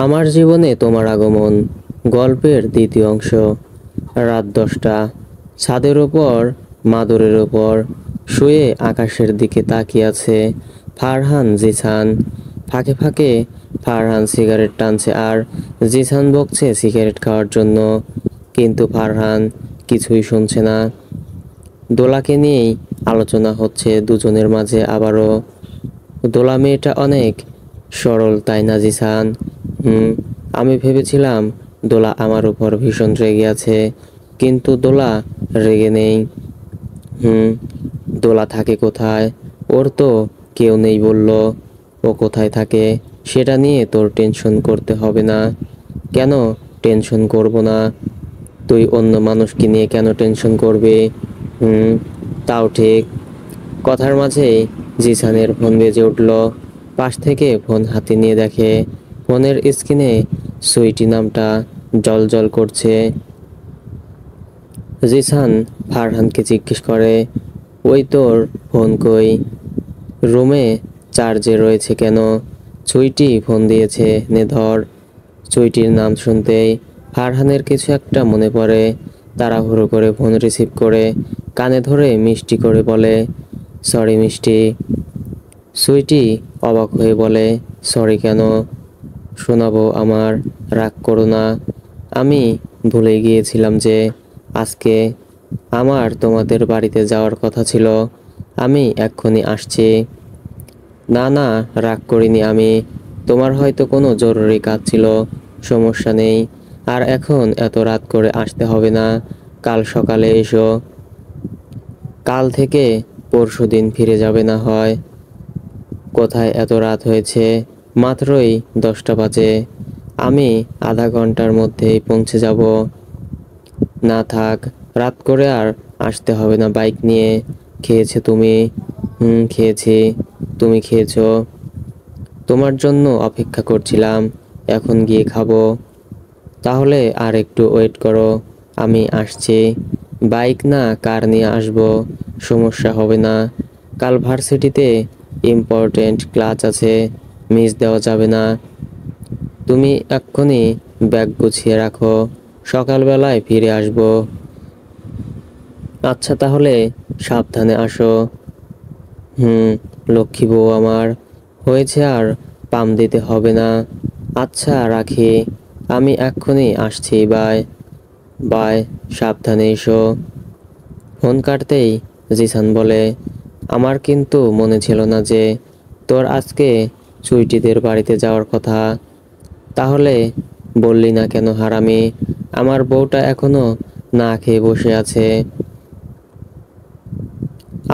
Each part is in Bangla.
আমার জীবনে তোমার আগমন গল্পের দ্বিতীয় অংশ। রাত 10টা, ছাদের ওপর মাদুরের ওপর শুয়ে আকাশের দিকে তাকিয়ে আছে ফারহান জিসান। ফাঁকে ফাঁকে ফারহান সিগারেট টানছে আর জিসান বকছে সিগারেট খাওয়ার জন্য, কিন্তু ফারহান কিছুই শুনছে না। দোলাকে নিয়েই আলোচনা হচ্ছে দুজনের মাঝে আবারও। দোলা মেয়েটা অনেক সরল তাই না জিসান? আমি ভেবেছিলাম দোলা আমার উপর ভীষণ রেগে আছে, কিন্তু দোলা রেগে নেই। হুম দোলা থাকে কোথায়? ওর তো কেউ নেই বলল। ও কোথায় থাকে সেটা নিয়ে তোর টেনশন করতে হবে না। কেন টেনশন করব না? তুই অন্য মানুষকে নিয়ে কেন টেনশন করবি? হুম তাও ঠিক। কথার মাঝেই জিসানের ফোন বেজে উঠল। পাশ থেকে ফোন হাতে নিয়ে দেখে ফোনের স্ক্রিনে সুইটি নামটা জ্বলজ্বল করছে। জিসান ফারহানকে জিজ্ঞেস করে, ওই তোর ফোন কই? রুমে চার্জে রয়েছে কেন? সুইটি ফোন দিয়েছে, নে ধর। সুইটির নাম শুনতেই ফারহানের কিছু একটা মনে পড়ে। তাড়াহুড়ো করে ফোন রিসিভ করে কানে ধরে মিষ্টি করে বলে, সরি মিষ্টি। সুইটি অবাক হয়ে বলে, সরি কেন? শোনাবো আমার, রাগ করো না। আমি ভুলে গিয়েছিলাম যে আজকে আমার তোমাদের বাড়িতে যাওয়ার কথা ছিল। আমি এক্ষুনি আসছি। না না, রাগ করিনি আমি। তোমার হয়তো কোনো জরুরি কাজ ছিল, সমস্যা নেই। আর এখন এত রাত করে আসতে হবে না, কাল সকালে এসো। কাল থেকে পরশুদিন ফিরে যাবে না হয়। কোথায় এত রাত হয়েছে? মাত্রই 10টা বাজে। আমি আধা ঘন্টার মধ্যেই পৌঁছে যাব। না থাক, রাত করে আর আসতে হবে না বাইক নিয়ে। খেয়েছে তুমি? খেয়েছি। তুমি খেয়েছো? তোমার জন্য অপেক্ষা করছিলাম, এখন গিয়ে খাবো। তাহলে আর একটু ওয়েট করো, আমি আসছি। বাইক না কার নিয়ে আসবো, সমস্যা হবে না। কাল ভার্সিটিতে ইম্পর্টেন্ট ক্লাস আছে, মিস দেওয়া যাবে না। তুমি এক্ষুনি ব্যাগ গুছিয়ে রাখো, সকালবেলায় ফিরে আসবো। আচ্ছা তাহলে সাবধানে আসো। হুম লক্ষ্মী বউ আমার, হয়েছে আর পাম দিতে হবে না। আচ্ছা রাখি, আমি এক্ষুনি আসছি। বাই বাই, সাবধানে এসো। ফোন কাটতেই জিসান বলে, আমার কিন্তু মনে ছিল না যে তোর আজকে সুইটিদের বাড়িতে যাওয়ার কথা। তাহলে বললি না কেন হারামি? আমার বউটা এখনো না খেয়ে বসে আছে।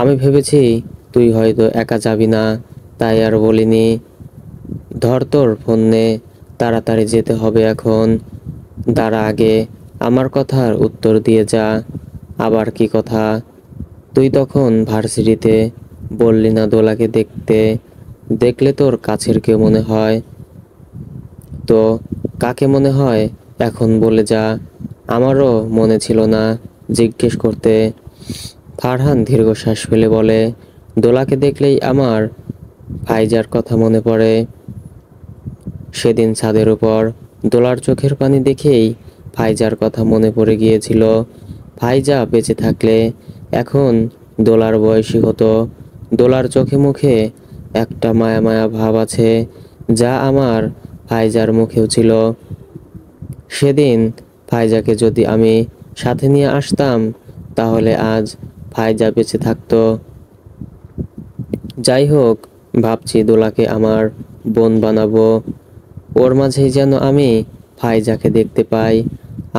আমি ভেবেছি তুই হয়তো একা যাবি না, তাই আর বলিনি। ধর তোর ফোন নে, তাড়াতাড়ি যেতে হবে এখন। দাঁড়া আগে, আমার কথার উত্তর দিয়ে যা। আবার কি কথা? তুই তখন ভার্সিটিতে বললি না দোলাকে দেখলে তোর কাছের কেউ মনে হয়। তো কাকে মনে হয় এখন বলে যা। আমারও মনে ছিল না জিজ্ঞেস করতে। ফারহান দীর্ঘশ্বাস ফেলে বলে, দোলাকে দেখলেই আমার ফাইজার কথা মনে পড়ে। সেদিন ছাদের উপর দোলার চোখের পানি দেখেই ফাইজার কথা মনে পড়ে গিয়েছিল। ফাইজা বেঁচে থাকলে এখন দোলার বয়সী হতো। দোলার চোখে মুখে একটা মায়া মায়া ভাব আছে, যা আমার ফাইজার মুখেও ছিল। সেদিন ফাইজাকে যদি আমি সাথে নিয়ে আসতাম, তাহলে আজ ফাইজা বেঁচে থাকতো। যাই হোক, ভাবছি দোলাকে আমার বোন বানাবো। ওর মাঝেই যেন আমি ফাইজাকে দেখতে পাই।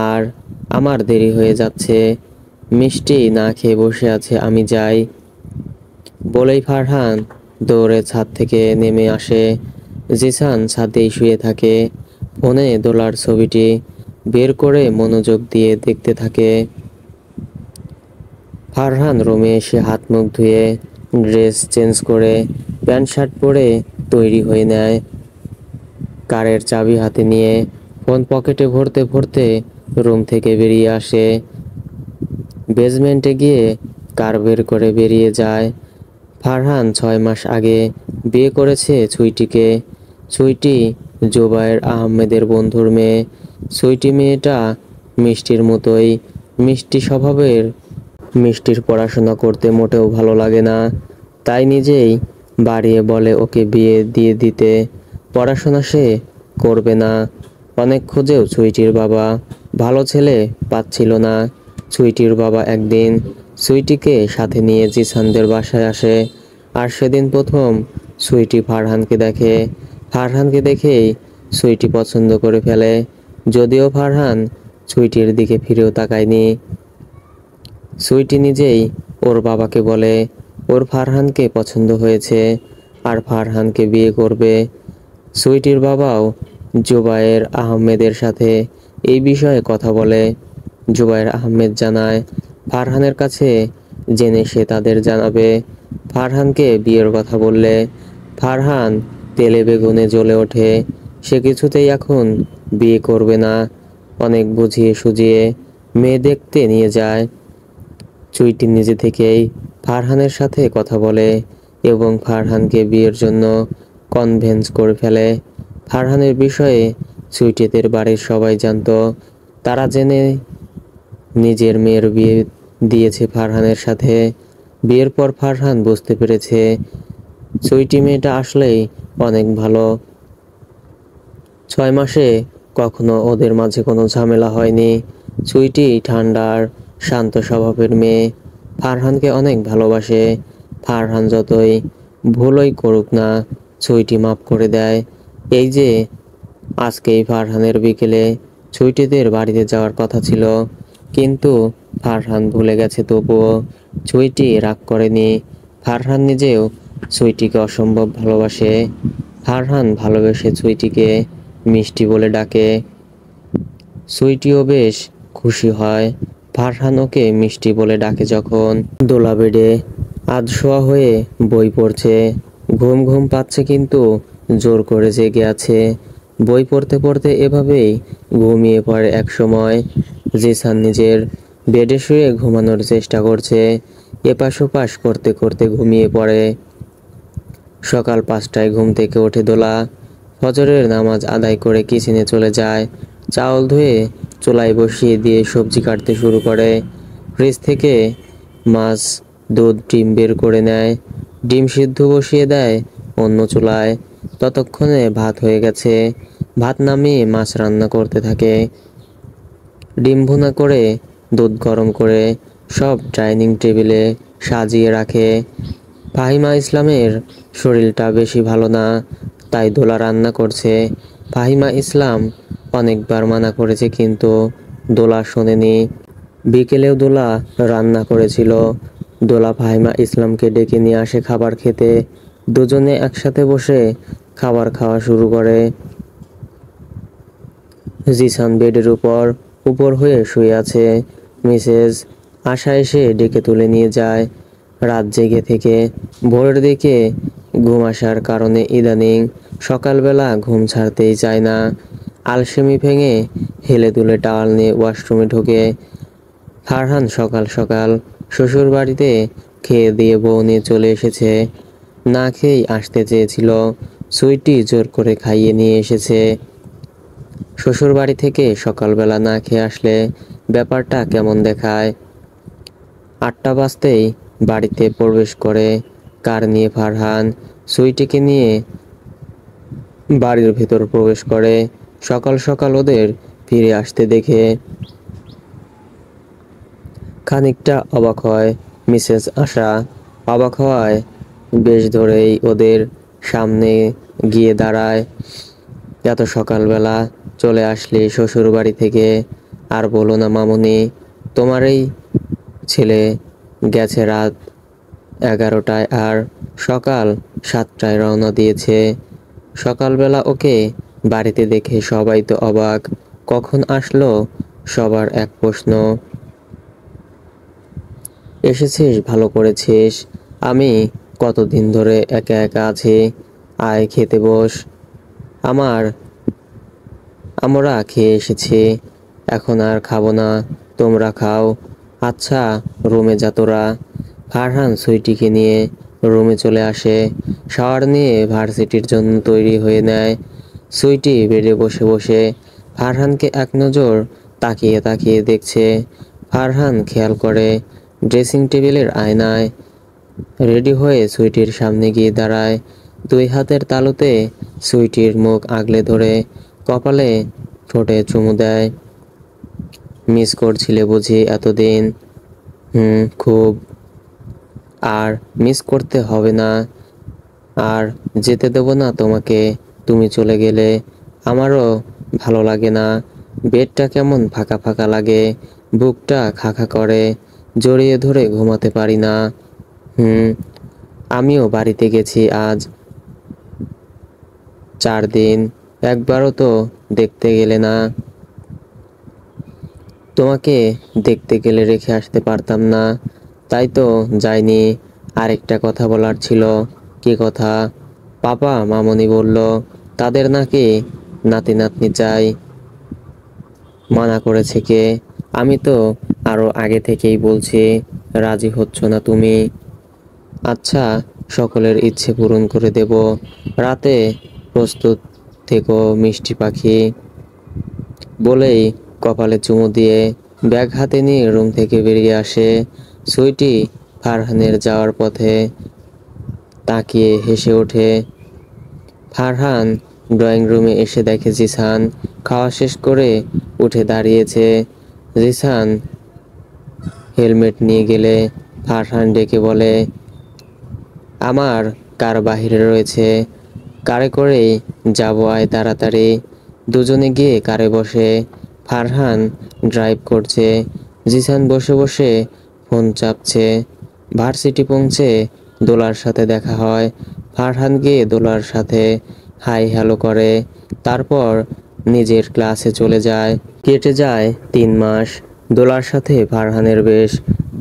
আর আমার দেরি হয়ে যাচ্ছে, মিষ্টি না খেয়ে বসে আছে, আমি যাই। বলেই ফারহান দৌড়ে ছাদ থেকে নেমে আসে। জিসান ছাদেই শুয়ে থাকে, ফোনে দোলার ছবিটি বের করে মনোযোগ দিয়ে দেখতে থাকে। ফারহান রুমে এসে হাত মুখ ধুয়ে ড্রেস চেঞ্জ করে প্যান্ট শার্ট পরে তৈরি হয়ে নেয়। কারের চাবি হাতে নিয়ে ফোন পকেটে ভরতে ভরতে রুম থেকে বেরিয়ে আসে। বেজমেন্টে গিয়ে কার বের করে বেরিয়ে যায়। ফারহান 6 মাস আগে বিয়ে করেছে সুইটিকে। সুইটি জুবায়ের আহমেদের বন্ধুর মেয়ে। সুইটি মেয়েটা মিষ্টির মতোই মিষ্টি স্বভাবের। মিষ্টির পড়াশোনা করতে মোটেও ভালো লাগে না, তাই নিজেই বাড়িয়ে বলে ওকে বিয়ে দিয়ে দিতে। পড়াশোনা সে করবে না। অনেক খোঁজেও সুইটির বাবা ভালো ছেলে পাচ্ছিল না। সুইটির বাবা একদিন সুইটিকে সাথে নিয়ে জিসানদের বাসায় আসে। আর সেদিন প্রথম সুইটি ফারহানকে দেখে। ফারহানকে দেখেই সুইটি পছন্দ করে ফেলে, যদিও ফারহান সুইটির দিকে ফিরেও তাকায়নি। সুইটি নিজেই ওর বাবাকে বলে ওর ফারহানকে পছন্দ হয়েছে আর ফারহানকে বিয়ে করবে। সুইটির বাবাও জুবায়ের আহমেদের সাথে এই বিষয়ে কথা বলে। জুবায়ের আহমেদ জানায় ফারহানের কাছে জেনে সে তাদের জানাবে। ফারহানকে বিয়ের কথা বললে ফারহান তেলে বেগুনে জ্বলে ওঠে। সে কিছুতেই এখন বিয়ে করবে না। অনেক বুঝিয়ে সুঝিয়ে মেয়ে দেখতে নিয়ে যায়। সুইটি নিজে থেকেই ফারহানের সাথে কথা বলে এবং ফারহানকে বিয়ের জন্য কনভিন্স করে ফেলে। ফারহানের বিষয়ে সুইটিদের বাড়ির সবাই জানতো। তারা জেনে নিজের মেয়ের বিয়ে দিয়েছে ফারহানের সাথে। বিয়ের পর ফারহান বুঝতে পেরেছে সুইটি মেয়েটা আসলেই অনেক ভালো। 6 মাসে কখনো ওদের মাঝে কোনো ঝামেলা হয়নি। সুইটি ঠান্ডার শান্ত স্বভাবের মেয়ে, ফারহানকে অনেক ভালোবাসে। ফারহান যতই ভুলই করুক না, সুইটি মাফ করে দেয়। এই যে আজকেই ফারহানের বিকেলে সুইটিদের বাড়িতে যাওয়ার কথা ছিল, কিন্তু ফারহান ভুলে গেছে। তবুও সুইটি রাগ করেনি। ফারহান নিজেও সুইটিকে অসম্ভব ভালোবাসে। ফারহান ভালোবেসে সুইটিকে মিষ্টি বলে ডাকে। সুইটিও বেশ খুশি হয় ফারহান ওকে মিষ্টি বলে ডাকে যখন। দোলা বেডে আধশোয়া হয়ে বই পড়ছে। ঘুম ঘুম পাচ্ছে কিন্তু জোর করে জেগে আছে। বই পড়তে পড়তে এভাবেই ঘুমিয়ে পড়ে এক সময়। জিসান নিজের বেডে শুয়ে ঘুমানোর চেষ্টা করছে। এপাশ ওপাশ করতে করতে ঘুমিয়ে পড়ে। সকাল 5টায় ঘুম থেকে ওঠে দোলা। ফজরের নামাজ আদায় করে কিচেনে চলে যায়। চাউল ধুয়ে চুলায় বসিয়ে দিয়ে সবজি কাটতে শুরু করে। ফ্রিজ থেকে মাছ, দুধ, ডিম বের করে নেয়। ডিম সিদ্ধ বসিয়ে দেয় অন্য চুলায়। ততক্ষণে ভাত হয়ে গেছে। ভাত নামিয়ে মাছ রান্না করতে থাকে। ডিম ভুনা করে দুধ গরম করে সব ডাইনিং টেবিলে সাজিয়ে রাখে। ফাহিমা ইসলামের শরীরটা বেশি ভালো না, তাই দোলা রান্না করছে। ফাহিমা ইসলাম অনেকবার মানা করেছে কিন্তু দোলা শোনেনি। বিকেলেও দোলা রান্না করেছিল। দোলা ফাহিমা ইসলামকে ডেকে নিয়ে আসে খাবার খেতে। দুজনে একসাথে বসে খাবার খাওয়া শুরু করে। জিসান বেডের উপর হয়ে শুয়ে আছে। মিসেস আশা এসে ডেকে তুলে নিয়ে যায়। রাত জেগে থেকে ভোরের দিকে ঘুম আসার কারণে ইদানিং সকালবেলা ঘুম ছাড়তেই চায় না। আলসেমি ভেঙে হেলে দুলে টাওয়াল নিয়ে ওয়াশরুমে ঢোকে। ফারহান সকাল সকাল শ্বশুর বাড়িতে খেয়ে দিয়ে বউ নিয়ে চলে এসেছে। না খেয়েই আসতে চেয়েছিল, সুইটি জোর করে খাইয়ে নিয়ে এসেছে। শ্বশুর বাড়ি থেকে সকালবেলা না খেয়ে আসলে ব্যাপারটা কেমন দেখায়। 8টা বাজতেই বাড়িতে প্রবেশ করে কার নিয়ে ফারহান। সুইটিকে নিয়ে বাড়ির ভেতর প্রবেশ করে। সকাল সকাল ওদের ফিরে আসতে দেখে খানিকটা অবাক হয় মিসেস আশা। অবাক হওয়ায় বেশ ধরেই ওদের সামনে গিয়ে দাঁড়ায়। এত সকালবেলা চলে আসলে শ্বশুর বাড়ি থেকে? আর বলো না মামুনি, তোমার এই ছেলে গেছে রাত 11টায় আর সকাল 7টায় রওনা দিয়েছে। সকালবেলা ওকে বাড়িতে দেখে সবাই তো অবাক। কখন আসলো সবার এক প্রশ্ন। এসেছিস, ভালো করেছিস। আমি কতদিন ধরে একা একা আছি। আয় খেতে বস। আমরা খেয়ে এসেছি, এখন আর খাবো না, তোমরা খাও। আচ্ছা রুমে যা তোরা। ফারহান সুইটিকে নিয়ে রুমে চলে আসে। শাওয়ার নিয়ে ভার্সিটির জন্য তৈরি হয়ে নেয়। সুইটি বেডে বসে বসে ফারহানকে এক নজর তাকিয়ে তাকিয়ে দেখছে। ফারহান খেয়াল করে ড্রেসিং টেবিলের আয়নায় রেডি হয়ে সুইটির সামনে গিয়ে দাঁড়ায়। দুই হাতের তালুতে সুইটির মুখ আগলে ধরে কপালে ঠোঁটে চুমু দেয়। মিস করছিলে বুঝি এতদিন? খুব। আর মিস করতে হবে না, আর যেতে দেবো না তোমাকে। তুমি চলে গেলে আমারও ভালো লাগে না। বেডটা কেমন ফাঁকা ফাঁকা লাগে, বুকটা খা খা করে, জড়িয়ে ধরে ঘুমাতে পারি না। আমিও বাড়িতে গেছি আজ 4 দিন, একবারও তো দেখতে গেলে না। তোমাকে দেখতে গেলে রেখে আসতে পারতাম না, তাই তো যাইনি। আরেকটা কথা বলার ছিল। কি কথা? পাপা মামনি বলল তাদের নাকি নাতি নাতনি চাই। মানা করেছে কে? আমি তো আরো আগে থেকেই বলছি, রাজি হচ্ছ না তুমি। আচ্ছা, সকলের ইচ্ছে পূরণ করে দেব। রাতে প্রস্তুত থেকো মিষ্টি পাখি। বলেই কপালে চুমু দিয়ে ব্যাগ হাতে নিয়ে রুম থেকে বেরিয়ে আসে। সুইটি ফারহানের যাওয়ার পথে তাকিয়ে হেসে ওঠে। ফারহান ড্রয়িং রুমে এসে দেখে জিসান খাওয়া শেষ করে উঠে দাঁড়িয়েছে। জিসান হেলমেট নিয়ে গেলে ফারহান ডেকে বলে, আমার কার বাহিরে রয়েছে, কারে করেই যাবো, আয় তাড়াতাড়ি। দুজনে গিয়ে কারে বসে। ফারহান ড্রাইভ করছে, জিসান বসে বসে ফোন চাপছে। ভার্সিটি পৌঁছে দোলার সাথে দেখা হয়। ফারহান গিয়ে দোলার সাথে হাই হ্যালো করে, তারপর নিজের ক্লাসে চলে যায়। কেটে যায় 3 মাস। দোলার সাথে ফারহানের বেশ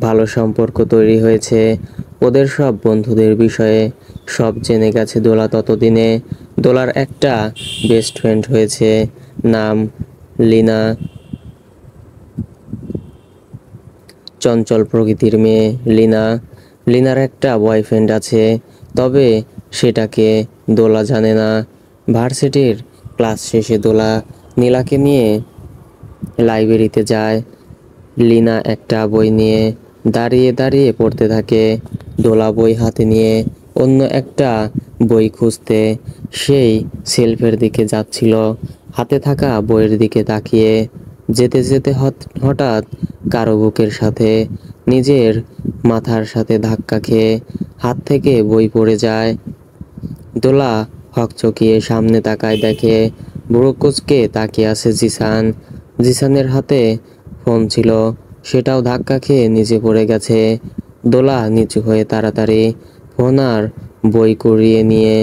ভালো সম্পর্ক তৈরি হয়েছে। ওদের সব বন্ধুদের বিষয়ে সব জেনে গেছে দোলা ততদিনে। দোলার একটা বেস্ট ফ্রেন্ড হয়েছে, নাম লিনা। চঞ্চল প্রকৃতির মেয়ে লিনা। লিনার একটা বয়ফ্রেন্ড আছে, তবে সেটাকে দোলা জানে না। ভার্সিটির ক্লাস শেষে দোলা নীলাকে নিয়ে লাইব্রেরিতে যায়। লিনা একটা বই নিয়ে দাঁড়িয়ে দাঁড়িয়ে পড়তে থাকে। দোলা বই হাতে নিয়ে অন্য একটা বই খুঁজতে সেই সেলফের দিকে যাচ্ছিল, হাতে থাকা বইয়ের দিকে তাকিয়ে। যেতে যেতে হঠাৎ কারো বুকের সাথে নিজের মাথার সাথে ধাক্কা খেয়ে হাত থেকে বই পড়ে যায়। দোলা হকচকিয়ে সামনে তাকায়, দেখে বুড়ো কুচকে তাকিয়ে আছে জিসান। জিসানের হাতে ফোন ছিল, সেটাও ধাক্কা খেয়ে নিচে পড়ে গেছে। দোলা নিচু হয়ে তাড়াতাড়ি ফোন আর বই কুড়িয়ে নিয়ে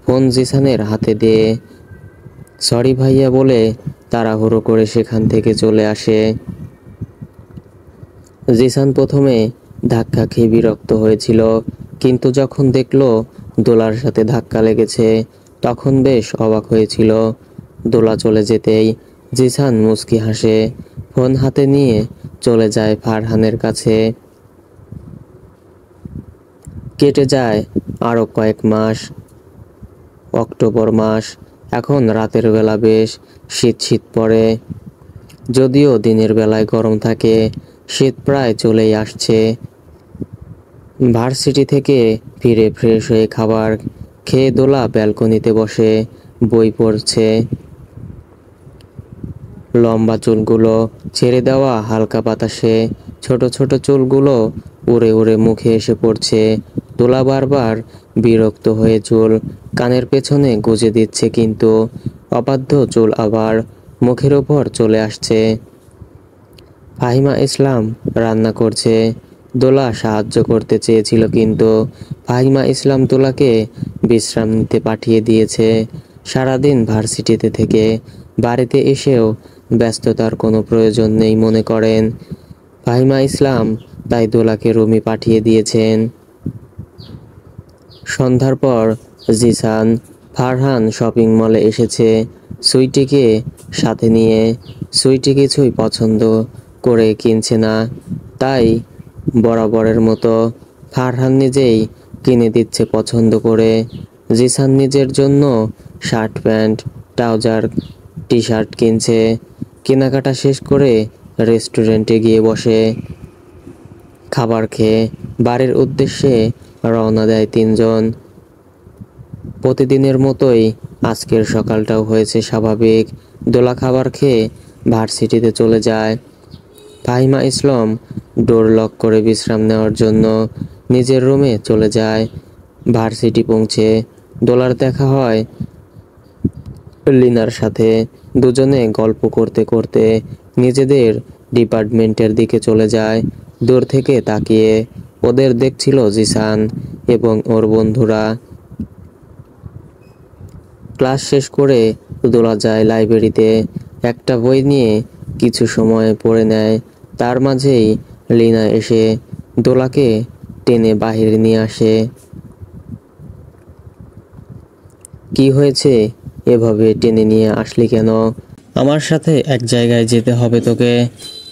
ফোন জিসানের হাতে দিয়ে সরি ভাইয়া বলে তাড়াহুড়ো করে সেখান থেকে চলে আসে। জিসান প্রথমে ধাক্কা খেয়ে বিরক্ত হয়েছিল, কিন্তু যখন দেখলো দোলার সাথে ধাক্কা লেগেছে তখন বেশ অবাক হয়েছিল। দোলা চলে যেতেই জিসান মুচকি হাসে, ফোন হাতে নিয়ে চলে যায় ফারহানের কাছে। কেটে যায় আরো কয়েক মাস। অক্টোবর মাস। এখন রাতের বেলা বেশ শীত শীত পড়ে, যদিও দিনের বেলায় গরম থাকে। শীত প্রায় চলেই আসছে। ভার্সিটি থেকে ফিরে ফ্রেশ হয়ে খাবার খেয়ে দোলা ব্যালকনিতে বসে বই পড়ছে। লম্বা চুলগুলো ছেড়ে দেওয়া হালকা বাতাসে ছোট ছোট চুলগুলো উড়ে উড়ে মুখে এসে পড়ছে। দোলা বারবার বিরক্ত হয়ে চুল কানের পেছনে গুজে দিচ্ছে, কিন্তু অবাধ্য চুল আবার মুখের ওপর চলে আসছে। ফাহিমা ইসলাম রান্না করছে। দোলা সাহায্য করতে চেয়েছিল, কিন্তু ফাহিমা ইসলাম দোলাকে বিশ্রাম নিতে পাঠিয়ে দিয়েছে। সারাদিন ভার্সিটিতে থেকে বাড়িতে এসেও ব্যস্ততার কোনো প্রয়োজন নেই মনে করেন ফাহিমা ইসলাম, তাই দোলাকে রুমে পাঠিয়ে দিয়েছেন। সন্ধ্যার পর জিসান ফারহান শপিং মলে এসেছে সুইটিকে সাথে নিয়ে। সুইটি কিছুই পছন্দ করে কিনছে না, তাই বরাবরের মতো ফারহান নিজেই কিনে দিচ্ছে পছন্দ করে। জিসান নিজের জন্য shirt pant trouser T shirt কিনছে। কেনাকাটা শেষ করে রেস্টুরেন্টে গিয়ে বসে। খাবার খেয়ে বাড়ির উদ্দেশ্যে রওনা দেয় তিনজন। প্রতিদিনের মতোই আজকের সকালটাও হয়েছে স্বাভাবিক। দোলা খাবার খেয়ে ভার্সিটিতে চলে যায়। ফাহিমা ইসলাম ডোর লক করে বিশ্রাম নেওয়ার জন্য নিজের রুমে চলে যায়। ভার্সিটি পৌঁছে দোলার দেখা হয় লিনার সাথে। দুজনে গল্প করতে করতে নিজেদের ডিপার্টমেন্টের দিকে চলে যায়। দূর থেকে তাকিয়ে ওদের দেখছিল জিসান এবং ওর বন্ধুরা। ক্লাস শেষ করে দোলা যায় লাইব্রেরিতে। একটা বই নিয়ে কিছু সময় পড়ে নেয়। তার মাঝেই লিনা এসে দোলাকে টেনে বাহিরে নিয়ে আসে। কি হয়েছে, এভাবে টেনে নিয়ে আসলি কেন? আমার সাথে এক জায়গায় যেতে হবে তোকে।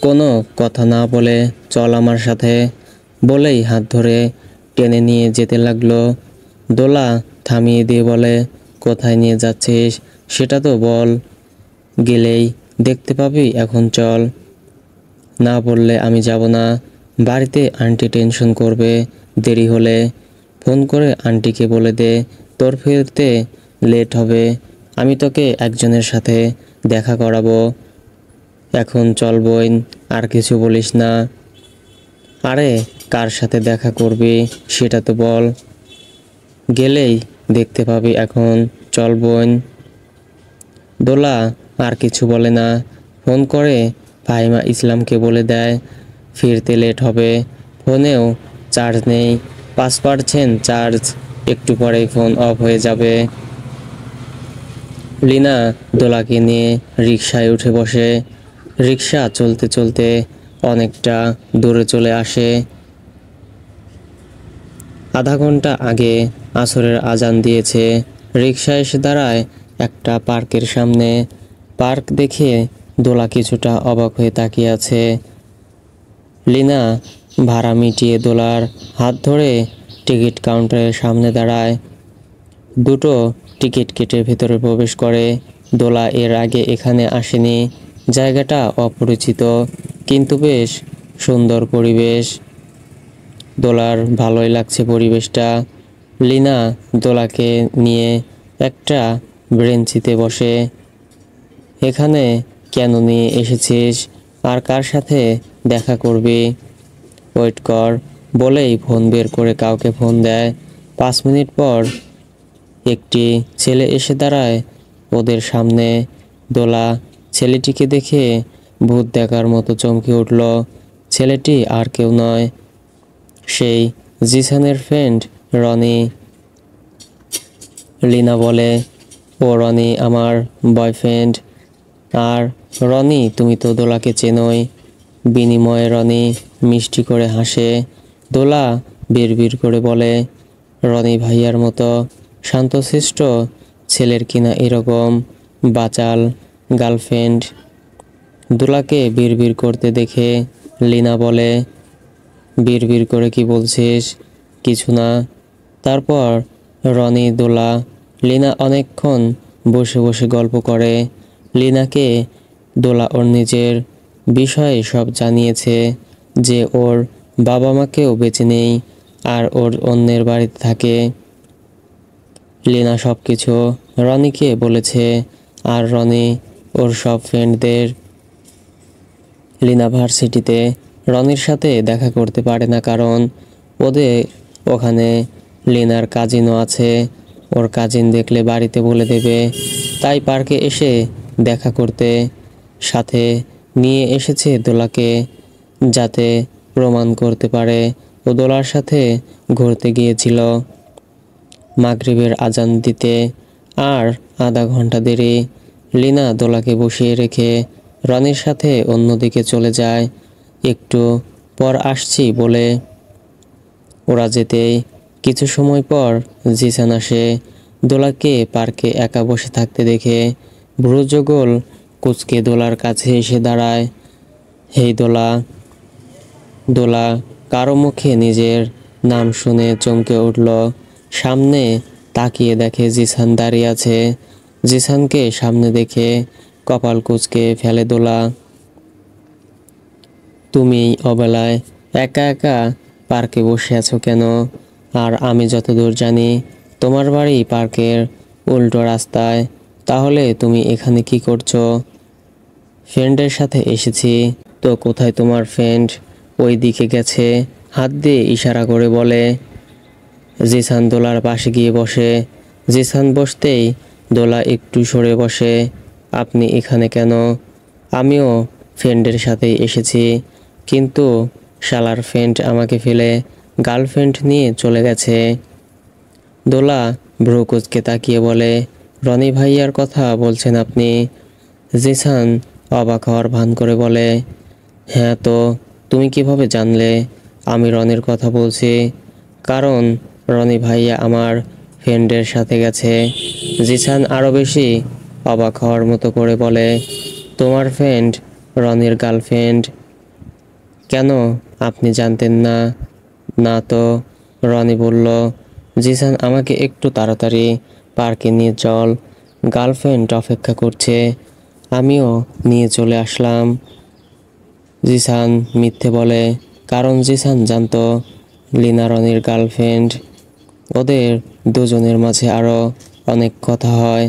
কোনো কথা না বলে চল আমার সাথে, বলেই হাত ধরে টেনে নিয়ে যেতে লাগলো। দোলা থামিয়ে দিয়ে বলে, কোথায় নিয়ে যাচ্ছিস সেটা তো বল। গেলেই দেখতে পাবি, এখন চল। না বললে আমি যাব না। বাড়িতে আন্টি টেনশন করবে দেরি হলে। ফোন করে আন্টিকে বলে দে তোর ফিরতে লেট হবে। আমি তোকে একজনের সাথে দেখা করাবো। এখন চল বোন, আর কিছু বলিস না। আরে কার সাথে দেখা করবি সেটা তো বল। গেলেই দেখতে পাবি, এখন চল বোন। দোলা আর কিছু বলে না। ফোন করে ফাহিমা ইসলামকে বলে দেয় ফিরতে লেট হবে। ফোনেও চার্জ নেই, 5% চার্জ, একটু পরেই ফোন অফ হয়ে যাবে। লিনা দোলাকে নিয়ে রিকশায় উঠে বসে। রিকশা চলতে চলতে অনেকটা দূরে চলে আসে। আধা ঘন্টা আগে আসরের আজান দিয়েছে। রিকশা এসে দাঁড়ায় একটা পার্কের সামনে। পার্ক দেখে দোলা কিছুটা অবাক হয়ে তাকিয়ে আছে। লিনা ভাড়া মিটিয়ে দোলার হাত ধরে টিকিট কাউন্টারের সামনে দাঁড়ায়। দুটো টিকিট কেটে ভেতরে প্রবেশ করে। দোলা এর আগে এখানে আসেনি। জায়গাটা অপরিচিত, কিন্তু বেশ সুন্দর পরিবেশ। দোলার ভালোই লাগছে পরিবেশটা। লিনা দোলাকে নিয়ে একটা বেঞ্চিতে বসে। এখানে কেন নিয়ে এসেছিস, আর কার সাথে দেখা করবি? ওয়েট কর, বলেই ফোন বের করে কাউকে ফোন দেয়। 5 মিনিট পর একটি ছেলে এসে দাঁড়ায় ওদের সামনে। দোলা ছেলেটিকে দেখে ভূত দেখার মতো চমকে উঠল। ছেলেটি আর কেউ নয়, সেই জিসানের ফ্রেন্ড রনি। লিনা বলে, ও রনি আমার বয়ফ্রেন্ড। আর রনি, তুমি তো দোলাকে চেনোই। বিনিময়ে রনি মিষ্টি করে হাসে। দোলা বিড়বিড় করে বলে, রনি ভাইয়ার মতো শান্তশিষ্ট ছেলের কিনা এরকম বাচাল গার্লফ্রেন্ড। দোলাকে বিড়বিড় করতে দেখে লিনা বলে, বিড়বিড় করে কি বলছিস? কিছু না। তারপর রনি, দোলা, লিনা অনেকক্ষণ বসে বসে গল্প করে। লিনাকে দোলা ওর নিজের বিষয়ে সব জানিয়েছে, যে ওর বাবা মাকেও বেঁচে নেই আর ওর অন্যের বাড়িতে থাকে। লিনা সব কিছু রনিকে বলেছে, আর রনি ওর সব ফ্রেন্ডদের। লিনা ভার্সিটিতে রনির সাথে দেখা করতে পারে না, কারণ ওদের ওখানে লিনার কাজিনও আছে। ওর কাজিন দেখলে বাড়িতে বলে দেবে, তাই পার্কে এসে দেখা করতে সাথে নিয়ে এসেছে দোলাকে, যাতে প্রমাণ করতে পারে ও দোলার সাথে ঘুরতে গিয়েছিল। মাগরিবের আজান দিতে আর আধা ঘন্টা দেরি। লিনা দোলাকে বসিয়ে রেখে রনির সাথে অন্যদিকে চলে যায়। একটু পর আসছি বলে ওরা যেতেই কিছু সময় পর জিসান আসে। দোলাকে পার্কে একা বসে থাকতে দেখে ভ্রুযুগল কুঁচকে দোলার কাছে এসে দাঁড়ায়। হেই দোলা। দোলা কারো মুখে নিজের নাম শুনে চমকে উঠল। সামনে তাকিয়ে দেখে জিসান দাঁড়িয়ে আছে। জিসানকে সামনে দেখে কপাল কুঁচকে ফেলে দোলা। তুমি এই অবেলায় একা একা পার্কে বসে আছো কেন? আর আমি যতদূর জানি তোমার বাড়ি পার্কের উল্টো রাস্তায়। তাহলে তুমি এখানে কি করছো? ফ্রেন্ডের সাথে এসেছি। তো কোথায় তোমার ফ্রেন্ড? ওই দিকে গেছে, হাত দিয়ে ইশারা করে বলে। জিসান দোলার পাশে গিয়ে বসে। জিসান বসতেই দোলা একটু সরে বসে। আপনি এখানে কেন? আমিও ফ্রেন্ডের সাথেই এসেছি, কিন্তু শালার ফ্রেন্ড আমাকে ফেলে গার্লফ্রেন্ড নিয়ে চলে গেছে। দোলা ভ্রু কুঁচকে তাকিয়ে বলে, রনি ভাইয়ার কথা বলছেন আপনি? জিসান অবাক হওয়ার ভান করে বলে, হ্যাঁ তো তুমি কিভাবে জানলে আমি রনির কথা বলছি? কারণ রনি ভাইয়া আমার ফ্রেন্ডের সাথে গেছে। জিসান আরও বেশি অবাক হওয়ার মতো করে বলে, তোমার ফ্রেন্ড রনির গার্লফ্রেন্ড? কেন আপনি জানতেন না? না তো, রনি বলল। জিসান আমাকে একটু তাড়াতাড়ি পার্কে নিয়ে চল, গার্লফ্রেন্ড অপেক্ষা করছে। আমিও নিয়ে চলে আসলাম। জিসান মিথ্যে বলে, কারণ জিসান জানতো লিনা রনির গার্লফ্রেন্ড। ওদের দুজনের মাঝে আরও অনেক কথা হয়।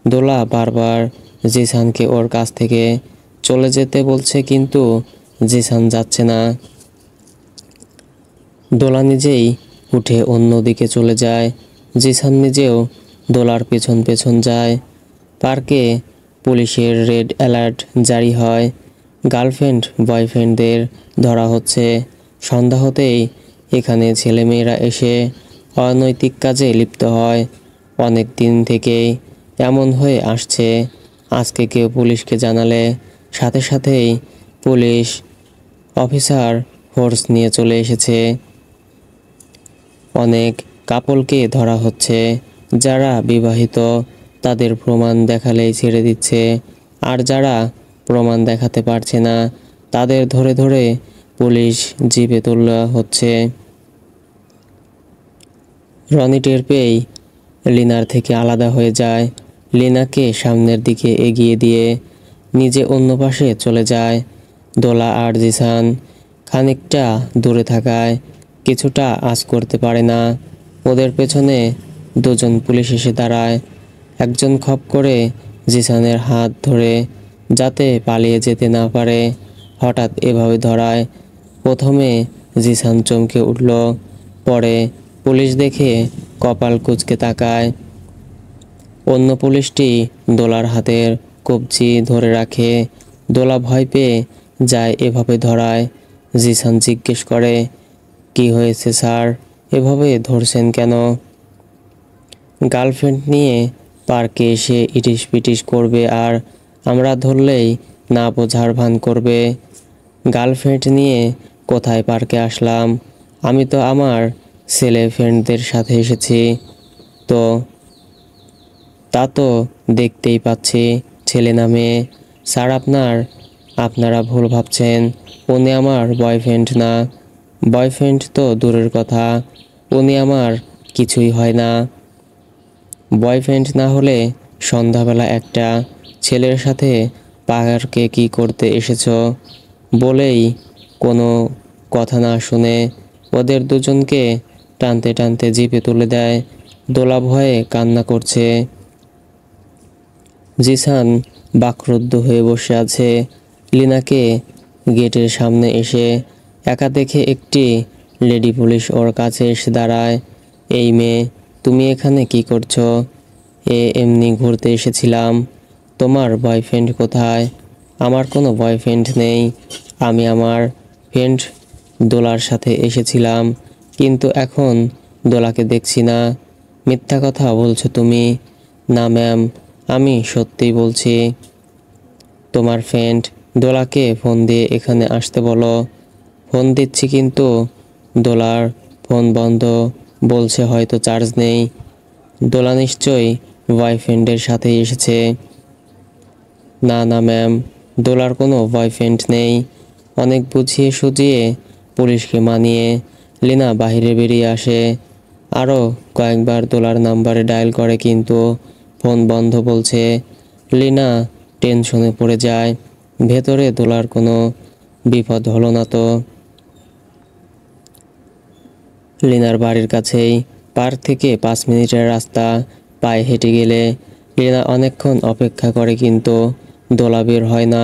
দোলা বারবার জিসানকে ওর কাছ থেকে চলে যেতে বলছে, কিন্তু জিসান যাচ্ছে না। দোলা নিজেই উঠে অন্যদিকে চলে যায়। জিসান নিজেও দোলার পেছন পেছন যায়। পার্কে পুলিশের রেড অ্যালার্ট জারি হয়। গার্লফ্রেন্ড বয়ফ্রেন্ডদের ধরা হচ্ছে। সন্ধ্যা হতেই এখানে ছেলেমেয়েরা এসে অনৈতিক কাজে লিপ্ত হয়। অনেক দিন থেকেই এমন হয়ে আসছে। আজকে কেউ পুলিশকে জানালে সাথে সাথেই পুলিশ অফিসার ফোর্স নিয়ে চলে এসেছে। অনেক কাপলকে ধরা হচ্ছে, যারা বিবাহিত তাদের প্রমাণ দেখালেই ছেড়ে দিচ্ছে, আর যারা প্রমাণ দেখাতে পারছে না তাদের ধরে ধরে পুলিশ জিপে তোলা হচ্ছে। রনি টের পেয়েই লিনার থেকে আলাদা হয়ে যায়। লিনাকে সামনের দিকে এগিয়ে দিয়ে নিজে অন্য পাশে চলে যায়। দোলা আর জিসান খানিকটা দূরে থাকায় কিছুটা আঁচ করতে পারে না। ওদের পেছনে দুজন পুলিশ এসে দাঁড়ায়। একজন খপ করে জিসানের হাত ধরে যাতে পালিয়ে যেতে না পারে। হঠাৎ এভাবে ধরায় প্রথমে জিসান চমকে উঠল, পরে পুলিশ দেখে কপাল কুঁচকে তাকায়। অন্য পুলিশটি দোলার হাতের কবজি ধরে রাখে। দোলা ভয় পেয়ে যায় এভাবে ধরায়। জিসান জিজ্ঞেস করে, কি হয়েছে স্যার, এভাবে ধরছেন কেন? গার্লফ্রেন্ড নিয়ে পার্কে এসে ইটিস পিটিস করবে আর আমরা ধরলেই না বোঝার ভান করবে। গার্লফ্রেন্ড নিয়ে কোথায় পার্কে আসলাম? আমি তো আমার ছেলে ফ্রেন্ডদের সাথে এসেছি। তো তা তো দেখতেই পাচ্ছি, ছেলে না মেয়ে। স্যার আপনারা ভুল ভাবছেন। উনি আমার বয়ফ্রেন্ড না। বয়ফ্রেন্ড তো দূরের কথা, উনি আমার কিছুই হয় না। বয়ফ্রেন্ড না হলে সন্ধ্যাবেলা একটা ছেলের সাথে পার্কে কি করতে এসেছো? বলেই কোনো কথা না শুনে ওদের দুজনকে টানতে টানতে জিপে তুলে দেয়। দোলা ভয়ে কান্না করছে। জিসান বাকরুদ্ধ হয়ে বসে আছে। লিনাকে গেটের সামনে এসে একা দেখে একটি লেডি পুলিশ ওর কাছে এসে দাঁড়ায়। এই মেয়ে, তুমি এখানে কি করছো? এমনি ঘুরতে এসেছিলাম। তোমার বয়ফ্রেন্ড কোথায়? আমার কোনো বয়ফ্রেন্ড নেই। আমি আমার ফ্রেন্ড দোলার সাথে এসেছিলাম, কিন্তু এখন দোলাকে দেখছি না। মিথ্যা কথা বলছো তুমি। না ম্যাম, আমি সত্যিই বলছি। তোমার ফ্রেন্ড দোলাকে ফোন দিয়ে এখানে আসতে বলো। ফোন দিচ্ছি, কিন্তু দোলার ফোন বন্ধ বলছে, হয়তো চার্জ নেই। দোলা নিশ্চয়ই বয়ফ্রেন্ডের সাথে এসেছে। না না ম্যাম, দোলার কোনো বয়ফ্রেন্ড নেই। অনেক বুঝিয়ে সুঝিয়ে পুলিশকে মানিয়ে লিনা বাইরে বেরিয়ে আসে। আরও কয়েকবার দোলার নাম্বারে ডায়াল করে, কিন্তু ফোন বন্ধ বলছে। লিনা টেনশনে পড়ে যায়, ভেতরে দোলার কোনো বিপদ হলো না তো। লিনার বাড়ির কাছেই, পার্ক থেকে 5 মিনিটের রাস্তা। পায়ে হেঁটে গেলে লিনা অনেকক্ষণ অপেক্ষা করে, কিন্তু দোলা বের হয় না।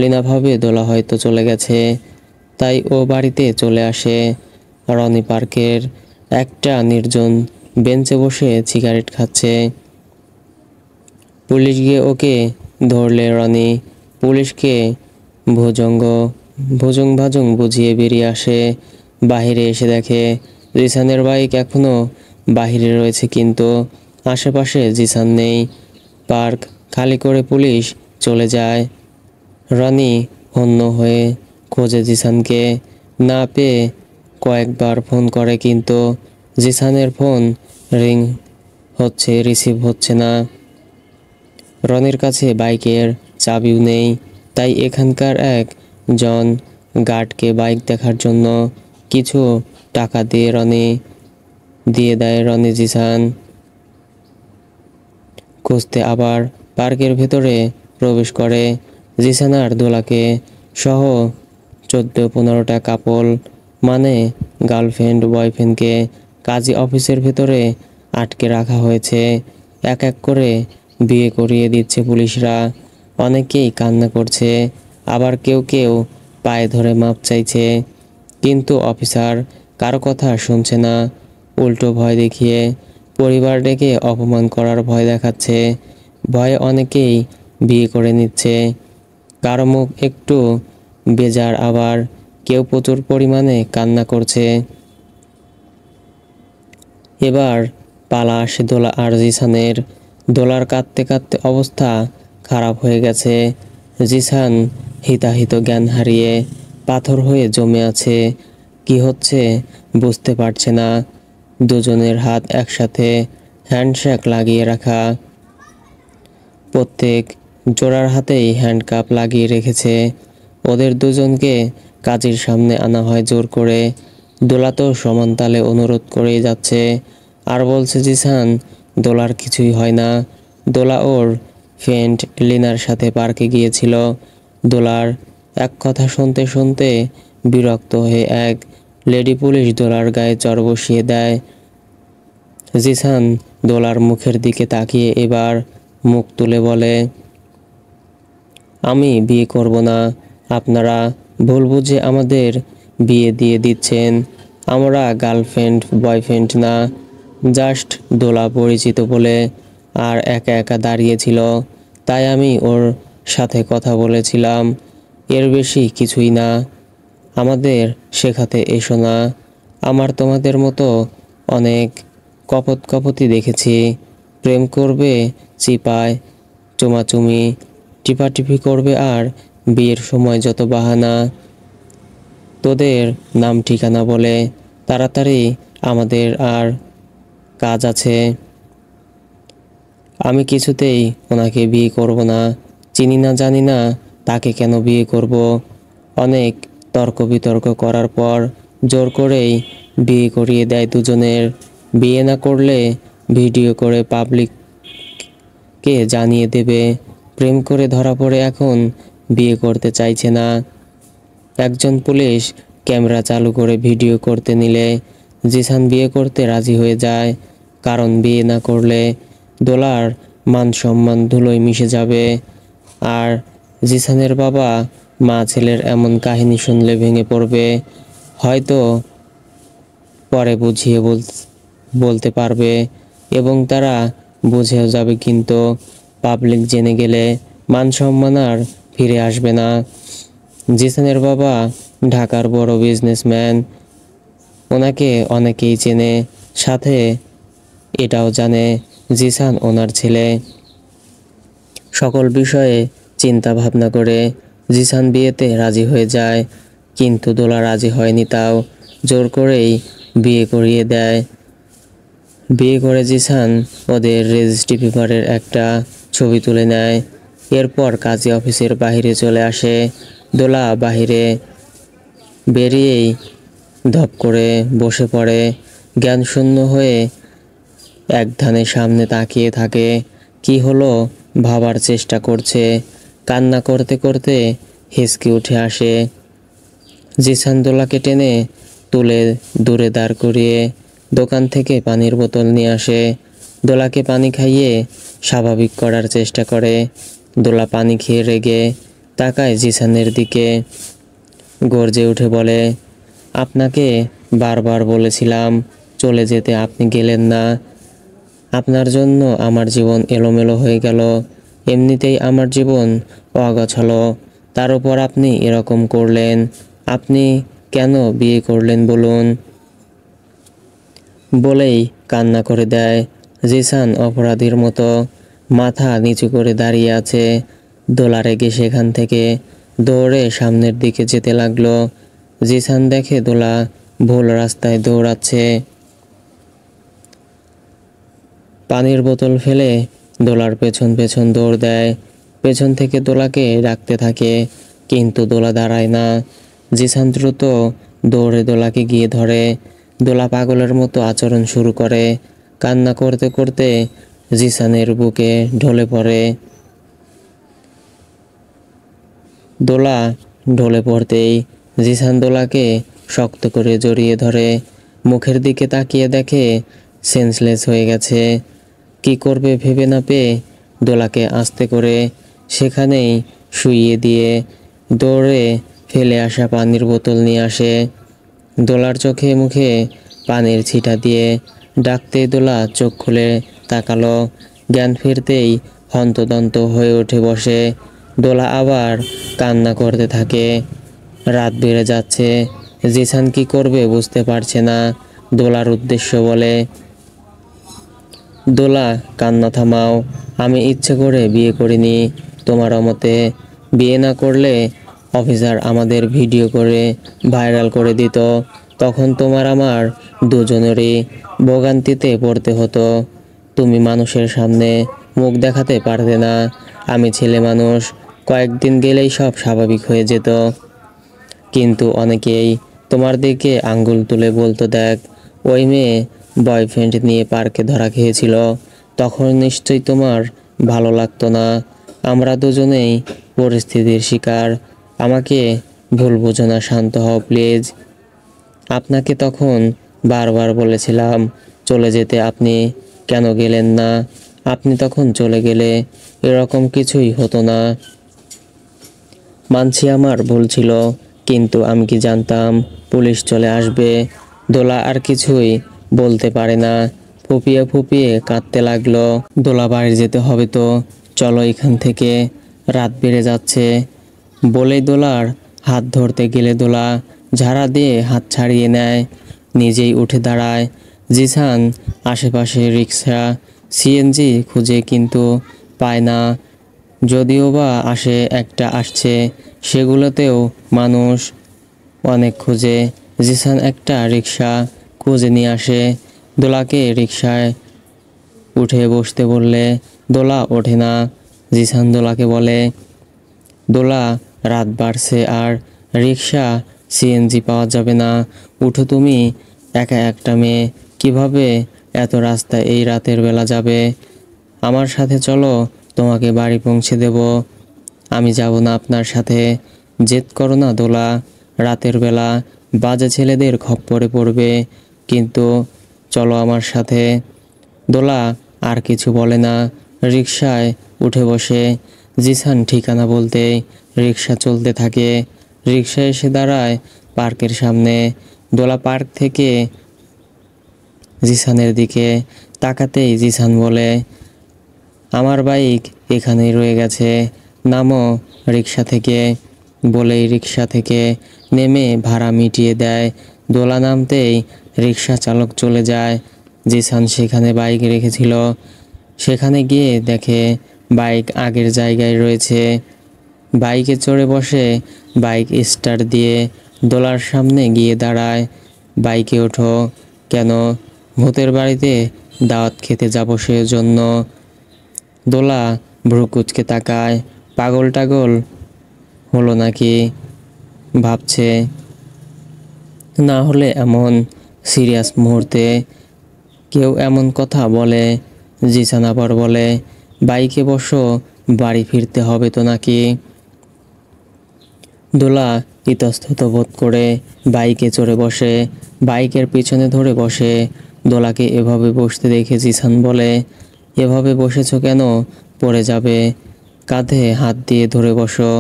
লিনা ভাবে দোলা হয়তো চলে গেছে, তাই ও বাড়িতে চলে আসে। রনি পার্কের একটা নির্জন বেঞ্চে বসে সিগারেট খাচ্ছে। পুলিশ গিয়ে ওকে ধরলে রনি পুলিশকে ভুজং ভাজং বুঝিয়ে বেরিয়ে আসে। বাহিরে এসে দেখে জিসানের বাইক এখনো বাহিরে রয়েছে, কিন্তু আশেপাশে জিসান নেই। পার্ক খালি করে পুলিশ চলে যায়। রনি হন্য হয়ে খোঁজে জিসানকে, না পেয়ে কয়েকবার ফোন করে, কিন্তু জিসানের ফোন রিং হচ্ছে, রিসিভ হচ্ছে না। রনির কাছে বাইকের চাবিও নেই, তাই এখানকার একজন গার্ডকে বাইক দেখার জন্য কিছু টাকা দিয়ে দেয় রনি। জিসান খুঁজতে আবার পার্কের ভেতরে প্রবেশ করে। জিসান আর দোলাকে সহ 14-15টা কাপল, মানে গার্লফ্রেন্ড বয়ফ্রেন্ডকে কাজী অফিসের ভেতরে আটকে রাখা হয়েছে। এক এক করে বিয়ে করিয়ে দিচ্ছে পুলিশরা। অনেকেই কান্না করছে, আবার কেউ কেউ পায়ে ধরে মাপ চাইছে, কিন্তু অফিসার কারো কথা শুনছে না। উল্টো ভয় দেখিয়ে পরিবার ডেকে অপমান করার ভয় দেখাচ্ছে। ভয়ে অনেকেই বিয়ে করে নিচ্ছে। কারো মুখ একটু বেজার, আবার কেউ প্রচুর পরিমাণে কান্না করছে। এবার পালা আসে দোলা আর জিসানের। দোলার কাঁদতে কাঁদতে অবস্থা খারাপ হয়ে গেছে। জিসান হিতাহিত জ্ঞান হারিয়ে পাথর হয়ে জমে আছে, কি হচ্ছে বুঝতে পারছে না। দুজনের হাত একসাথে হ্যান্ডশেক লাগিয়ে রাখা, প্রত্যেক জোড়ার হাতেই হ্যান্ডকাপ লাগিয়ে রেখেছে। ওদের দুজনকে কাজীর সামনে আনা হয় জোর করে। দোলা তো সমান তালে অনুরোধ করেই যাচ্ছে, আর বলছে জিসান দোলার কিছুই হয় না। দোলা ওর ফ্রেন্ড লিনার সাথে পার্কে গিয়েছিল। দোলার এক কথা শুনতে শুনতে বিরক্ত হয়ে এক লেডি পুলিশ দোলার গায়ে চড় বসিয়ে দেয়। জিসান দোলার মুখের দিকে তাকিয়ে এবার মুখ তুলে বলে, আমি বিয়ে করব না। আপনারা ভুল বুঝে আমাদের বিয়ে দিয়ে দিচ্ছেন। আমরা গার্লফ্রেন্ড বয়ফ্রেন্ড না, জাস্ট দোলা পরিচিত বলে আর একা একা দাঁড়িয়েছিল, তাই আমি ওর সাথে কথা বলেছিলাম, এর বেশি কিছুই না। আমাদের শেখাতে এসো না। আমার তোমাদের মতো অনেক কপতি দেখেছি। প্রেম করবে, চিপায় চুমাচুমি, টিপাটিপি করবে, আর বিয়ের সময় যত বাহানা। তোদের নাম ঠিকানা বলে তাড়াতাড়ি, আমাদের আর কাজ আছে। আমি কিছুতেই ওনাকে বিয়ে করব না। চিনি না জানি না, তাকে কেন বিয়ে করব। অনেক তর্ক বিতর্ক করার পর জোর করেই বিয়ে করিয়ে দেয় দুজনের। বিয়ে না করলে ভিডিও করে পাবলিককে জানিয়ে দেবে। প্রেম করে ধরা পড়ে এখন বিয়ে করতে চাইছে না। একজন পুলিশ ক্যামেরা চালু করে ভিডিও করতে নিলে জিসান বিয়ে করতে রাজি হয়ে যায়, কারণ বিয়ে না করলে দোলার মান সম্মান ধুলোয় মিশে যাবে। আর জিসানের বাবা মা ছেলের এমন কাহিনী শুনলে ভেঙে পড়বে। হয়তো পরে বুঝিয়ে বলতে পারবে এবং তারা বুঝেও যাবে, কিন্তু পাবলিক জেনে গেলে মান সম্মান আর ফিরে আসবে না। জিসানের বাবা ঢাকার বড় বিজনেসম্যান, ওনাকে অনেকেই চেনে, সাথে এটাও জানে জিসান ওনার ছেলে। সকল বিষয়ে চিন্তা ভাবনা করে জিসান বিয়েতে রাজি হয়ে যায়, কিন্তু দোলা রাজি হয়নি। তাও জোর করেই বিয়ে করিয়ে দেয়। বিয়ে করে জিসান ওদের রেজিস্ট্রি পেপারের একটা ছবি তুলে নেয়। এরপর কাজী অফিসের বাহিরে চলে আসে। দোলা বাহিরে বেরিয়েই ধপ করে বসে পড়ে, জ্ঞানশূন্য হয়ে এক ধ্যানে সামনে তাকিয়ে থাকে। কি হলো ভাবার চেষ্টা করছে। কান্না করতে করতে হেঁচকি উঠে আসে। জিসান দোলাকে টেনে তুলে দূরে দাঁড় করিয়ে দোকান থেকে পানির বোতল নিয়ে আসে। দোলাকে পানি খাইয়ে স্বাভাবিক করার চেষ্টা করে। দোলা পানি খেয়ে রেগে তাকায় জিসানের দিকে, গর্জে উঠে বলে, আপনাকে বারবার বলেছিলাম চলে যেতে, আপনি গেলেন না। আপনার জন্য আমার জীবন এলোমেলো হয়ে গেল। এমনিতেই আমার জীবন অগোছালো, তার উপর আপনি এরকম করলেন। আপনি কেন বিয়ে করলেন বলুন? বলেই কান্না করে দেয়। জিসান অপরাধীর মতো মাথা নিচু করে দাঁড়িয়ে আছে। দোলা রেগে সেখান থেকে দৌড়ে সামনের দিকে যেতে লাগলো। জিসান দেখে দোলা ভুল রাস্তায় দৌড়াচ্ছে। পানির বোতল ফেলে দোলার পেছন পেছন দৌড় দেয়। পেছন থেকে দোলাকে ডাকতে থাকে, কিন্তু দোলা দাঁড়ায় না। জিসান দ্রুত দৌড়ে দোলাকে গিয়ে ধরে। দোলা পাগলের মতো আচরণ শুরু করে। কান্না করতে করতে জিসানের বুকে ঢলে পড়ে। দোলা ঢলে পড়তেই জিসান দোলাকে শক্ত করে জড়িয়ে ধরে। মুখের দিকে তাকিয়ে দেখে সেন্সলেস হয়ে গেছে। কি করবে ভেবে না পেয়ে দোলাকে আস্তে করে সেখানেই শুইয়ে দিয়ে দৌড়ে ফেলে আসা পানির বোতল নিয়ে আসে। দোলার চোখে মুখে পানির ছিটা দিয়ে ডাকতেই দোলা চোখ খুলে তাকালো। জ্ঞান ফিরতেই হন্তদন্ত হয়ে উঠে বসে। দোলা আবার কান্না করতে থাকে। রাত বেড়ে যাচ্ছে। জিসান কি করবে বুঝতে পারছে না। দোলার উদ্দেশ্য বলে, দোলা কান্না থামাও, আমি ইচ্ছে করে বিয়ে করিনি। তোমার মতে বিয়ে না করলে অফিসার আমাদের ভিডিও করে ভাইরাল করে দিত, তখন তোমার আমার দুজনেরই ভোগান্তিতে পড়তে হতো। তুমি মানুষের সামনে মুখ দেখাতে পারতে না। আমি ছেলে মানুষ, কয়েকদিন গেলেই সব স্বাভাবিক হয়ে যেত। কিন্তু অনেকেই তোমার দিকে আঙ্গুল তুলে বলতো, দেখ ওই মেয়ে বয়ফ্রেন্ড নিয়ে পার্কে ধরা খেয়েছিল, তখন নিশ্চয়ই তোমার ভালো লাগতো না। আমরা দুজনেই পরিস্থিতির শিকার। আমাকে ভুল বুঝো না, শান্ত হও প্লিজ। আপনাকে তখন বারবার বলেছিলাম চলে যেতে, আপনি কেন গেলেন না? আপনি তখন চলে গেলে এরকম কিছুই হতো না। মানছি আমার ভুল ছিল, কিন্তু আমি কি জানতাম পুলিশ চলে আসবে? দোলা আর কিছুই বলতে পারে না, ফুপিয়ে ফুপিয়ে কাঁদতে লাগলো। দোলা বাড়ি যেতে হবে তো, চলো এখান থেকে, রাত বেড়ে যাচ্ছে। বলেই দোলার হাত ধরতে গেলে দোলা ঝাড়া দিয়ে হাত ছাড়িয়ে নেয়, নিজেই উঠে দাঁড়ায়। জিসান আশেপাশে রিক্সা সিএনজি খুঁজে কিন্তু পায় না। যদিও বা আসে, একটা আসছে, সেগুলোতেও মানুষ অনেক খুঁজে। জিসান একটা রিক্সা খুঁজে নিয়ে আসে। দোলাকে রিক্সায় উঠে বসতে বললে দোলা ওঠে না। জিসান দোলাকে বলে, দোলা রাত বাড়ছে আর রিক্সা সিএনজি পাওয়া যাবে না, উঠো তুমি। একা একটা মেয়ে কিভাবে এত রাস্তা এই রাতের বেলা যাবে? আমার সাথে চলো, তোমাকে বাড়ি পৌঁছে দেব। আমি যাব না আপনার সাথে। জেদ করো না দোলা, রাতের বেলা বাজে ছেলেদের খপ্পরে পড়বে, কিন্তু চলো আমার সাথে। দোলা আর কিছু বলে না, রিকশায় উঠে বসে। জিসান ঠিকানা বলতে রিকশা চলতে থাকে। রিকশা এসে দাঁড়ায় পার্কের সামনে। দোলা পার্ক থেকে জিসানের দিকে তাকাতেই জিসান বলে, আমার বাইক এখানেই রয়ে গেছে, নামো রিকশা থেকে। বলেই রিকশা থেকে নেমে ভাড়া মিটিয়ে দেয়। দোলা নামতেই রিকশা চালক চলে যায়। জিসান সেখানে বাইক রেখেছিল, সেখানে গিয়ে দেখে বাইক আগের জায়গায় রয়েছে। বাইকে চড়ে বসে বাইক স্টার্ট দিয়ে দোলার সামনে গিয়ে দাঁড়ায়। বাইকে ওঠো কেন? ভূতের বাড়িতে দাওয়াত খেতে যাব সেজন্য। দোলা ভ্রু কুঁচকে তাকায়, পাগল টাগল হলো নাকি ভাবছে। না হলে এমন সিরিয়াস মুহূর্তে কেউ এমন কথা বলে? জিসান আবার বলে, বাইকে বসো, বাড়ি ফিরতে হবে তো নাকি। দোলা ইতস্তত বোধ করে বাইকে চড়ে বসে, বাইকের পিছনে ধরে বসে। দোলাকে এভাবে বসতে দেখে জিসান বলে, এভাবে বসেছো কেন? পড়ে যাবে। কাঁধে হাত দিয়ে ধরে বসো।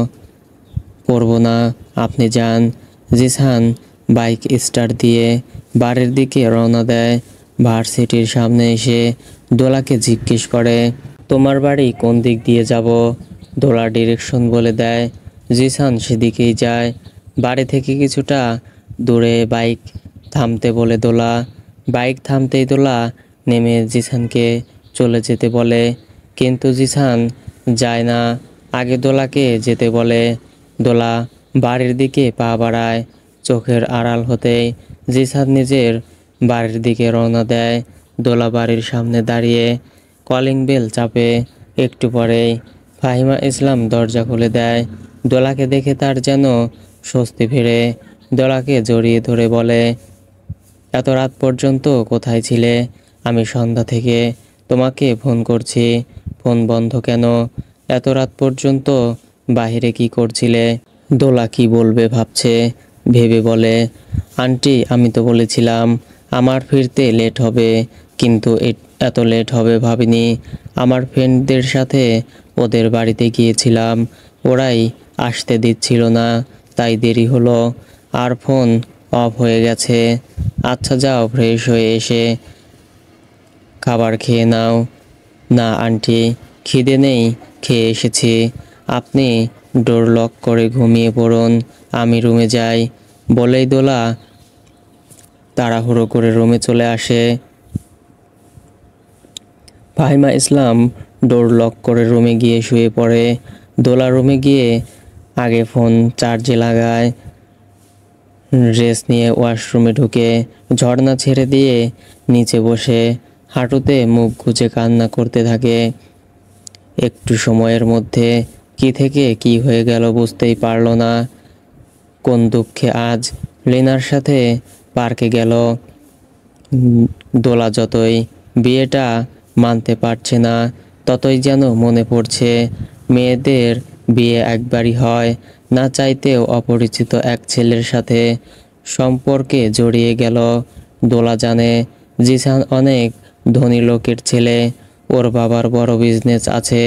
পড়বো না, আপনি যান। জিসান বাইক স্টার্ট দিয়ে বাড়ির দিকে রওনা দেয়। ভার্সিটির সামনে এসে দোলাকে জিজ্ঞেস করে, তোমার বাড়ি কোন দিক দিয়ে যাব? দোলা ডিরেকশন বলে দেয়। জিসান সেদিকেই যায়। বাড়ি থেকে কিছুটা দূরে বাইক থামতে বলে দোলা। বাইক থামতেই দোলা নেমে জিসানকে চলে যেতে বলে, কিন্তু জিসান যায় না, আগে দোলাকে যেতে বলে। দোলা বাড়ির দিকে পা বাড়ায়। চোখের আড়াল হতেই জিসান নিজের বাড়ির দিকে রওনা দেয়। দোলা বাড়ির সামনে দাঁড়িয়ে কলিং বেল চাপে। একটু পরেই ফাহিমা ইসলাম দরজা খুলে দেয়। দোলাকে দেখে তার যেন স্বস্তি ফিরে। দোলাকে জড়িয়ে ধরে বলে, এত রাত পর্যন্ত কোথায় ছিলে? আমি সন্ধ্যা থেকে তোমাকে ফোন করছি, ফোন বন্ধ কেন? এত রাত পর্যন্ত বাইরে কি করছিলে? দোলা কি বলবে ভাবছে, ভেবে বলে, আন্টি আমি তো বলেছিলাম আমার ফিরতে লেট হবে, কিন্তু এত লেট হবে ভাবিনি। আমার ফ্রেন্ডদের সাথে ওদের বাড়িতে গিয়েছিলাম, ওরাই আসতে দিচ্ছিল না, তাই দেরি হলো। আর ফোন অফ হয়ে গেছে। আচ্ছা যাও, ফ্রেশ হয়ে এসে খাবার খেয়ে নাও। না আন্টি, খিদে নেই, খেয়ে এসেছি। আপনি ডোর লক করে ঘুমিয়ে পড়ুন, আমি রুমে যাই। বলেই দোলা তাড়াহুড়ো করে রুমে চলে আসে। ফাহিমা ইসলাম ডোর লক করে রুমে গিয়ে শুয়ে পড়ে। দোলা রুমে গিয়ে আগে ফোন চার্জে লাগায়। ড্রেস নিয়ে ওয়াশরুমে ঢুকে ঝর্ণা ছেড়ে দিয়ে নিচে বসে হাঁটুতে মুখ গুজে কান্না করতে থাকে। একটু সময়ের মধ্যে কি থেকে কি হয়ে গেল বুঝতেই পারল না। কোন দুঃখে আজ লিনার সাথে পার্কে গেল। দোলা যতই বিয়েটা মানতে পারছে না, ততই যেন মনে পড়ছে মেয়েদের বিয়ে একবারই হয়, না চাইতেও অপরিচিত এক ছেলের সাথে সম্পর্কে জড়িয়ে গেল। দোলা জানে জিসান অনেক ধনী লোকের ছেলে, ওর বাবার বড় বিজনেস আছে।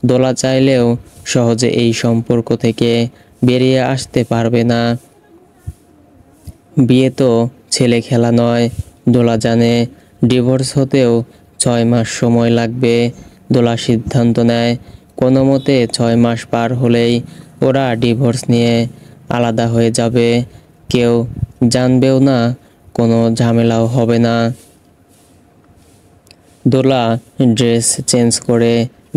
দোলা চাইলেও সহজে এই সম্পর্ক থেকে বেরিয়ে আসতে পারবে না। বিয়ে তো ছেলে খেলা নয়। দোলা জানে ডিভোর্স হতেও 6 মাস সময় লাগবে। দোলা সিদ্ধান্ত নেয় কোনো মতে 6 মাস পার হলেই ওরা ডিভোর্স নিয়ে আলাদা হয়ে যাবে। কেউ জানবেও না, কোনো ঝামেলাও হবে না। দোলা ড্রেস চেঞ্জ করে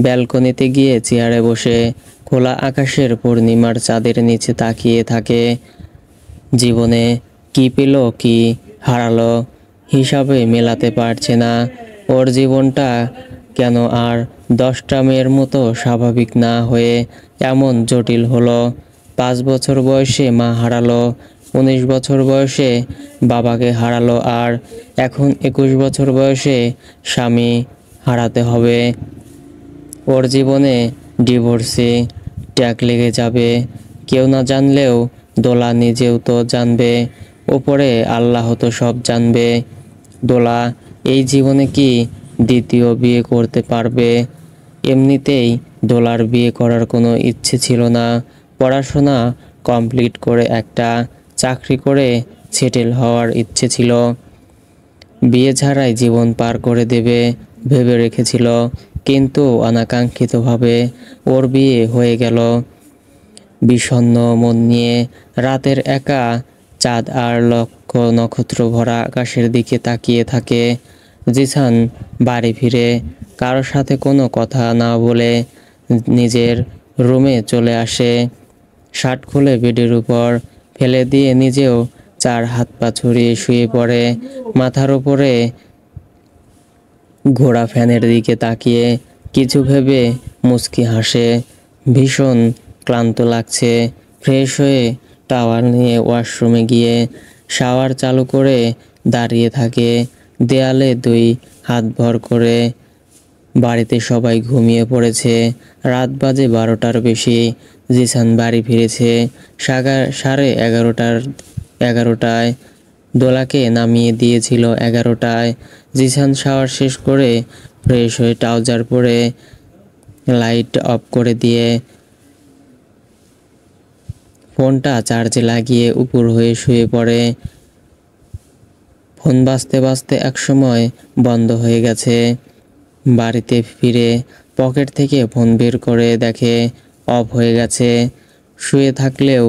ব্যালকনিতে গিয়ে চেয়ারে বসে খোলা আকাশের পূর্ণিমার চাঁদের নিচে তাকিয়ে থাকে। জীবনে কি পেল, কি হারালো, হিসাবে মেলাতে পারছে না। ওর জীবনটা কেন আর 10টা মেয়ের মতো স্বাভাবিক না হয়ে এমন জটিল হলো? 5 বছর বয়সে মা হারালো, 19 বছর বয়সে বাবাকে হারালো, আর এখন 21 বছর বয়সে স্বামী হারাতে হবে। ওর জীবনে ডিভোর্সে ট্যাগ লেগে যাবে। কেউ না জানলেও দোলা নিজেও তো জানবে, ওপরে আল্লাহ তো সব জানবে। দোলা এই জীবনে কি দ্বিতীয় বিয়ে করতে পারবে? এমনিতেই দোলার বিয়ে করার কোনো ইচ্ছে ছিল না। পড়াশোনা কমপ্লিট করে একটা চাকরি করে সেটেল হওয়ার ইচ্ছে ছিল। বিয়ে ছাড়াই জীবন পার করে দেবে ভেবে রেখেছিল, কিন্তু অনাকাঙ্ক্ষিতভাবে ওর বিয়ে হয়ে গেল। বিষণ্ণ মন নিয়ে রাতের একা চাঁদ আর লক্ষ নক্ষত্র ভরা আকাশের দিকে তাকিয়ে থাকে। জিসান বাড়ি ফিরে কারো সাথে কোনো কথা না বলে নিজের রুমে চলে আসে। শার্ট খুলে বেডের উপর ফেলে দিয়ে নিজেও 4 হাত পা ছড়িয়ে শুয়ে পড়ে। মাথার উপরে ঘোড়া ফ্যানের দিকে তাকিয়ে কিছু ভেবে মুচকি হাসে। ভীষণ ক্লান্ত লাগছে। ফ্রেশ হয়ে টাওয়াল নিয়ে ওয়াশরুমে গিয়ে শাওয়ার চালু করে দাঁড়িয়ে থাকে। দেয়ালে 2 হাত ভর করে বাড়িতে সবাই ঘুমিয়ে পড়েছে। রাত বাজে 12টার বেশি। জিসান বাড়ি ফিরেছে 11:30টায়। দোলাকে নামিয়ে দিয়েছিল 11টায়। জিসান শাওয়ার শেষ করে ফ্রেশ হয়ে ট্রাউজার পরে লাইট অফ করে দিয়ে ফোনটা চার্জে লাগিয়ে উপুর হয়ে শুয়ে পড়ে। ফোন বাজতে বাজতে একসময় বন্ধ হয়ে গেছে। বাড়িতে ফিরে পকেট থেকে ফোন বের করে দেখে অফ হয়ে গেছে। শুয়ে থাকলেও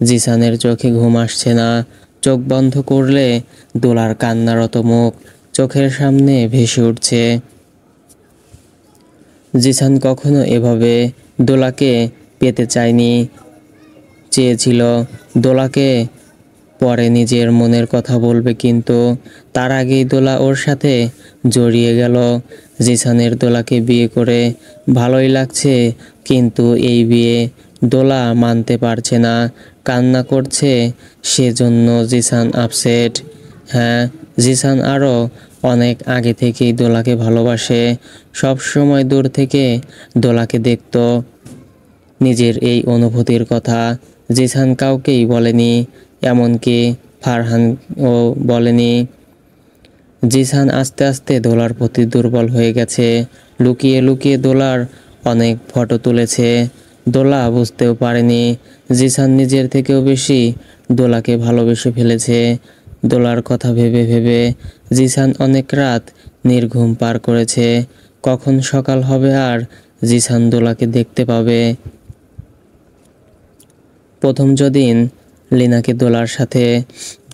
জিসানের চোখে ঘুম আসছে না। চোখ বন্ধ করলে দোলার কান্নারত মুখ চোখের সামনে ভেসে উঠছে। জিসান কখনো এভাবে দোলাকে পেতে চেয়েছিল। দোলাকে পরে নিজের মনের কথা বলবে, কিন্তু তার আগেই দোলা ওর সাথে জড়িয়ে গেল। জিসানের দোলাকে বিয়ে করে ভালোই লাগছে, কিন্তু এই বিয়ে দোলা মানতে পারছে না, কান্না করছে। সেজন্য জিসান আপসেট। হ্যাঁ, জিসান আরও অনেক আগে থেকেই দোলাকে ভালোবাসে। সব সময় দূর থেকে দোলাকে দেখত। নিজের এই অনুভূতির কথা জিসান কাউকেই বলেনি, এমনকি ফারহানও বলেনি। জিসান আস্তে আস্তে দোলার প্রতি দুর্বল হয়ে গেছে। লুকিয়ে লুকিয়ে দোলার অনেক ফটো তুলেছে। দোলা বুঝতেও পারেনি জিসান নিজের থেকেও বেশি দোলাকে ভালোবেসে ফেলেছে। দোলার কথা ভেবে ভেবে জিসান অনেক রাত নির্ঘুম পার করেছে। কখন সকাল হবে আর জিসান দোলাকে দেখতে পাবে। প্রথম যেদিন লিনাকে দোলার সাথে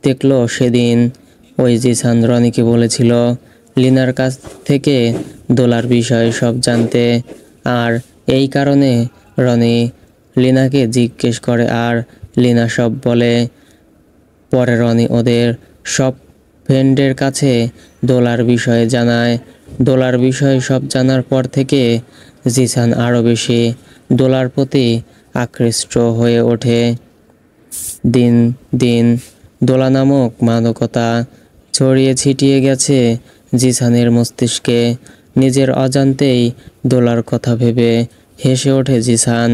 দেখলো, সেদিন ওই জিসান রনিকে বলেছিল লিনার কাছ থেকে দোলার বিষয়ে সব জানতে। আর এই কারণে রনি লিনাকে জিজ্ঞেস করে আর লিনা সব বলে। পরে রনি ওদের সব ফ্রেন্ডের কাছে দোলার বিষয়ে জানায়। দোলার বিষয়ে সব জানার পর থেকে জিসান আরও বেশি দোলার প্রতি আকৃষ্ট হয়ে ওঠে। দিন দিন দোলা নামক মাদকতা ছড়িয়ে ছিটিয়ে গেছে জিসানের মস্তিষ্কে। নিজের অজান্তেই দোলার কথা ভেবে হেসে ওঠে জিসান।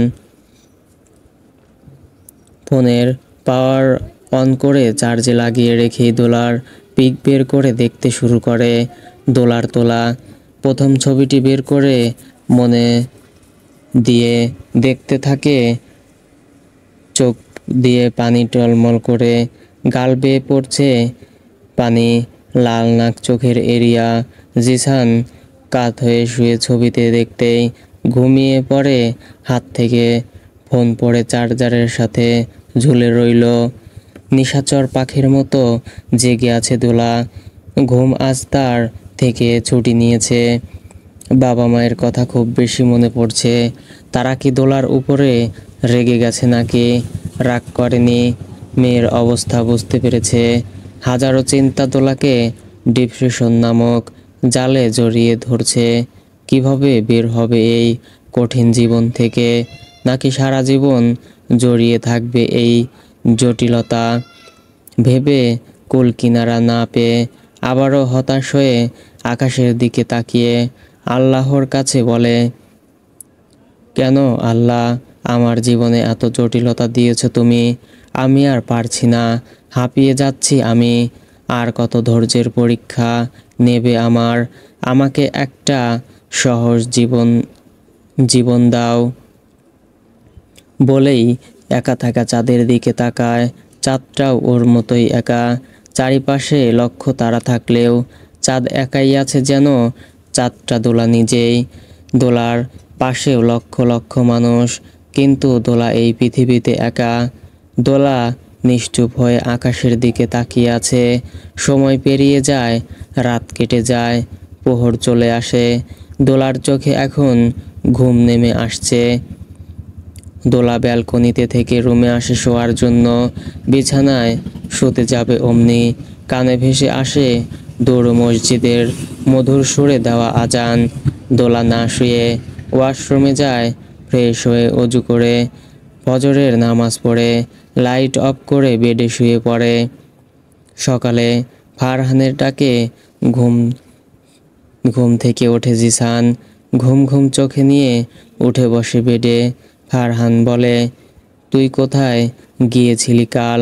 ফোনের পাওয়ার অন করে চার্জে লাগিয়ে রেখেই দোলার পিক বের করে দেখতে শুরু করে। দোলার তোলা প্রথম ছবিটি বের করে মনে দিয়ে দেখতে থাকে। চোখ দিয়ে পানি টলমল করে, গাল বেয়ে পড়ছে পানি, লাল নাক চোখের এরিয়া। জিসান কাত হয়ে শুয়ে ছবিতে দেখতেই ঘুমিয়ে পড়ে। হাত থেকে ফোন পড়ে চার্জারের সাথে ঝুলে রইল। নিশাচর পাখির মতো জেগে আছে দোলা। ঘুম আজ তার থেকে ছুটি নিয়েছে। বাবা মায়ের কথা খুব বেশি মনে পড়ছে। তারা কি দোলার উপরে রেগে গেছে নাকি রাগ করেনি? মেয়ের অবস্থা বুঝতে পেরেছে। হাজারো চিন্তা দোলাকে ডিপ্রেশন নামক জালে জড়িয়ে ধরছে। কিভাবে বের হবে এই কঠিন জীবন থেকে? নাকি সারা জীবন জড়িয়ে থাকবে এই জটিলতা? ভেবে কুল কিনারা না পেয়ে আবারও হতাশ হয়ে আকাশের দিকে তাকিয়ে আল্লাহর কাছে বলে, কেন আল্লাহ আমার জীবনে এত জটিলতা দিয়েছ তুমি? আমি আর পারছি না, হাঁপিয়ে যাচ্ছি আমি। আর কত ধৈর্যের পরীক্ষা নেবে আমাকে একটা সহজ জীবন দাও। বলেই একা থাকা চাঁদের দিকে তাকায়। চাঁদটাও ওর মতোই একা। চারিপাশে লক্ষ তারা থাকলেও চাঁদ একাই আছে যেন। চাঁদটা দোলা নিজেই। দোলার পাশেও লক্ষ লক্ষ মানুষ, কিন্তু দোলা এই পৃথিবীতে একা। দোলা নিশ্চুপ হয়ে আকাশের দিকে তাকিয়ে আছে। সময় পেরিয়ে যায়, রাত কেটে যায়, প্রহর চলে আসে। দোলার চোখে এখন ঘুম নেমে আসছে। দোলা ব্যালকনিতে থেকে রুমে আসে শোয়ার জন্য। বিছানায় শুতে যাবে অমনি কানে ভেসে আসে দূর মসজিদের মধুর সুরে দেওয়া আজান। দোলা না শুয়ে ওয়াশরুমে যায়। ফ্রেশ হয়ে অজু করে ফজরের নামাজ পড়ে লাইট অফ করে বেডে শুয়ে পড়ে। সকালে ফারহানের ডাকে ঘুম থেকে ওঠে জিসান। ঘুম ঘুম চোখে নিয়ে উঠে বসে বেডে। ফারহান বলে, তুই কোথায় গিয়েছিলি কাল,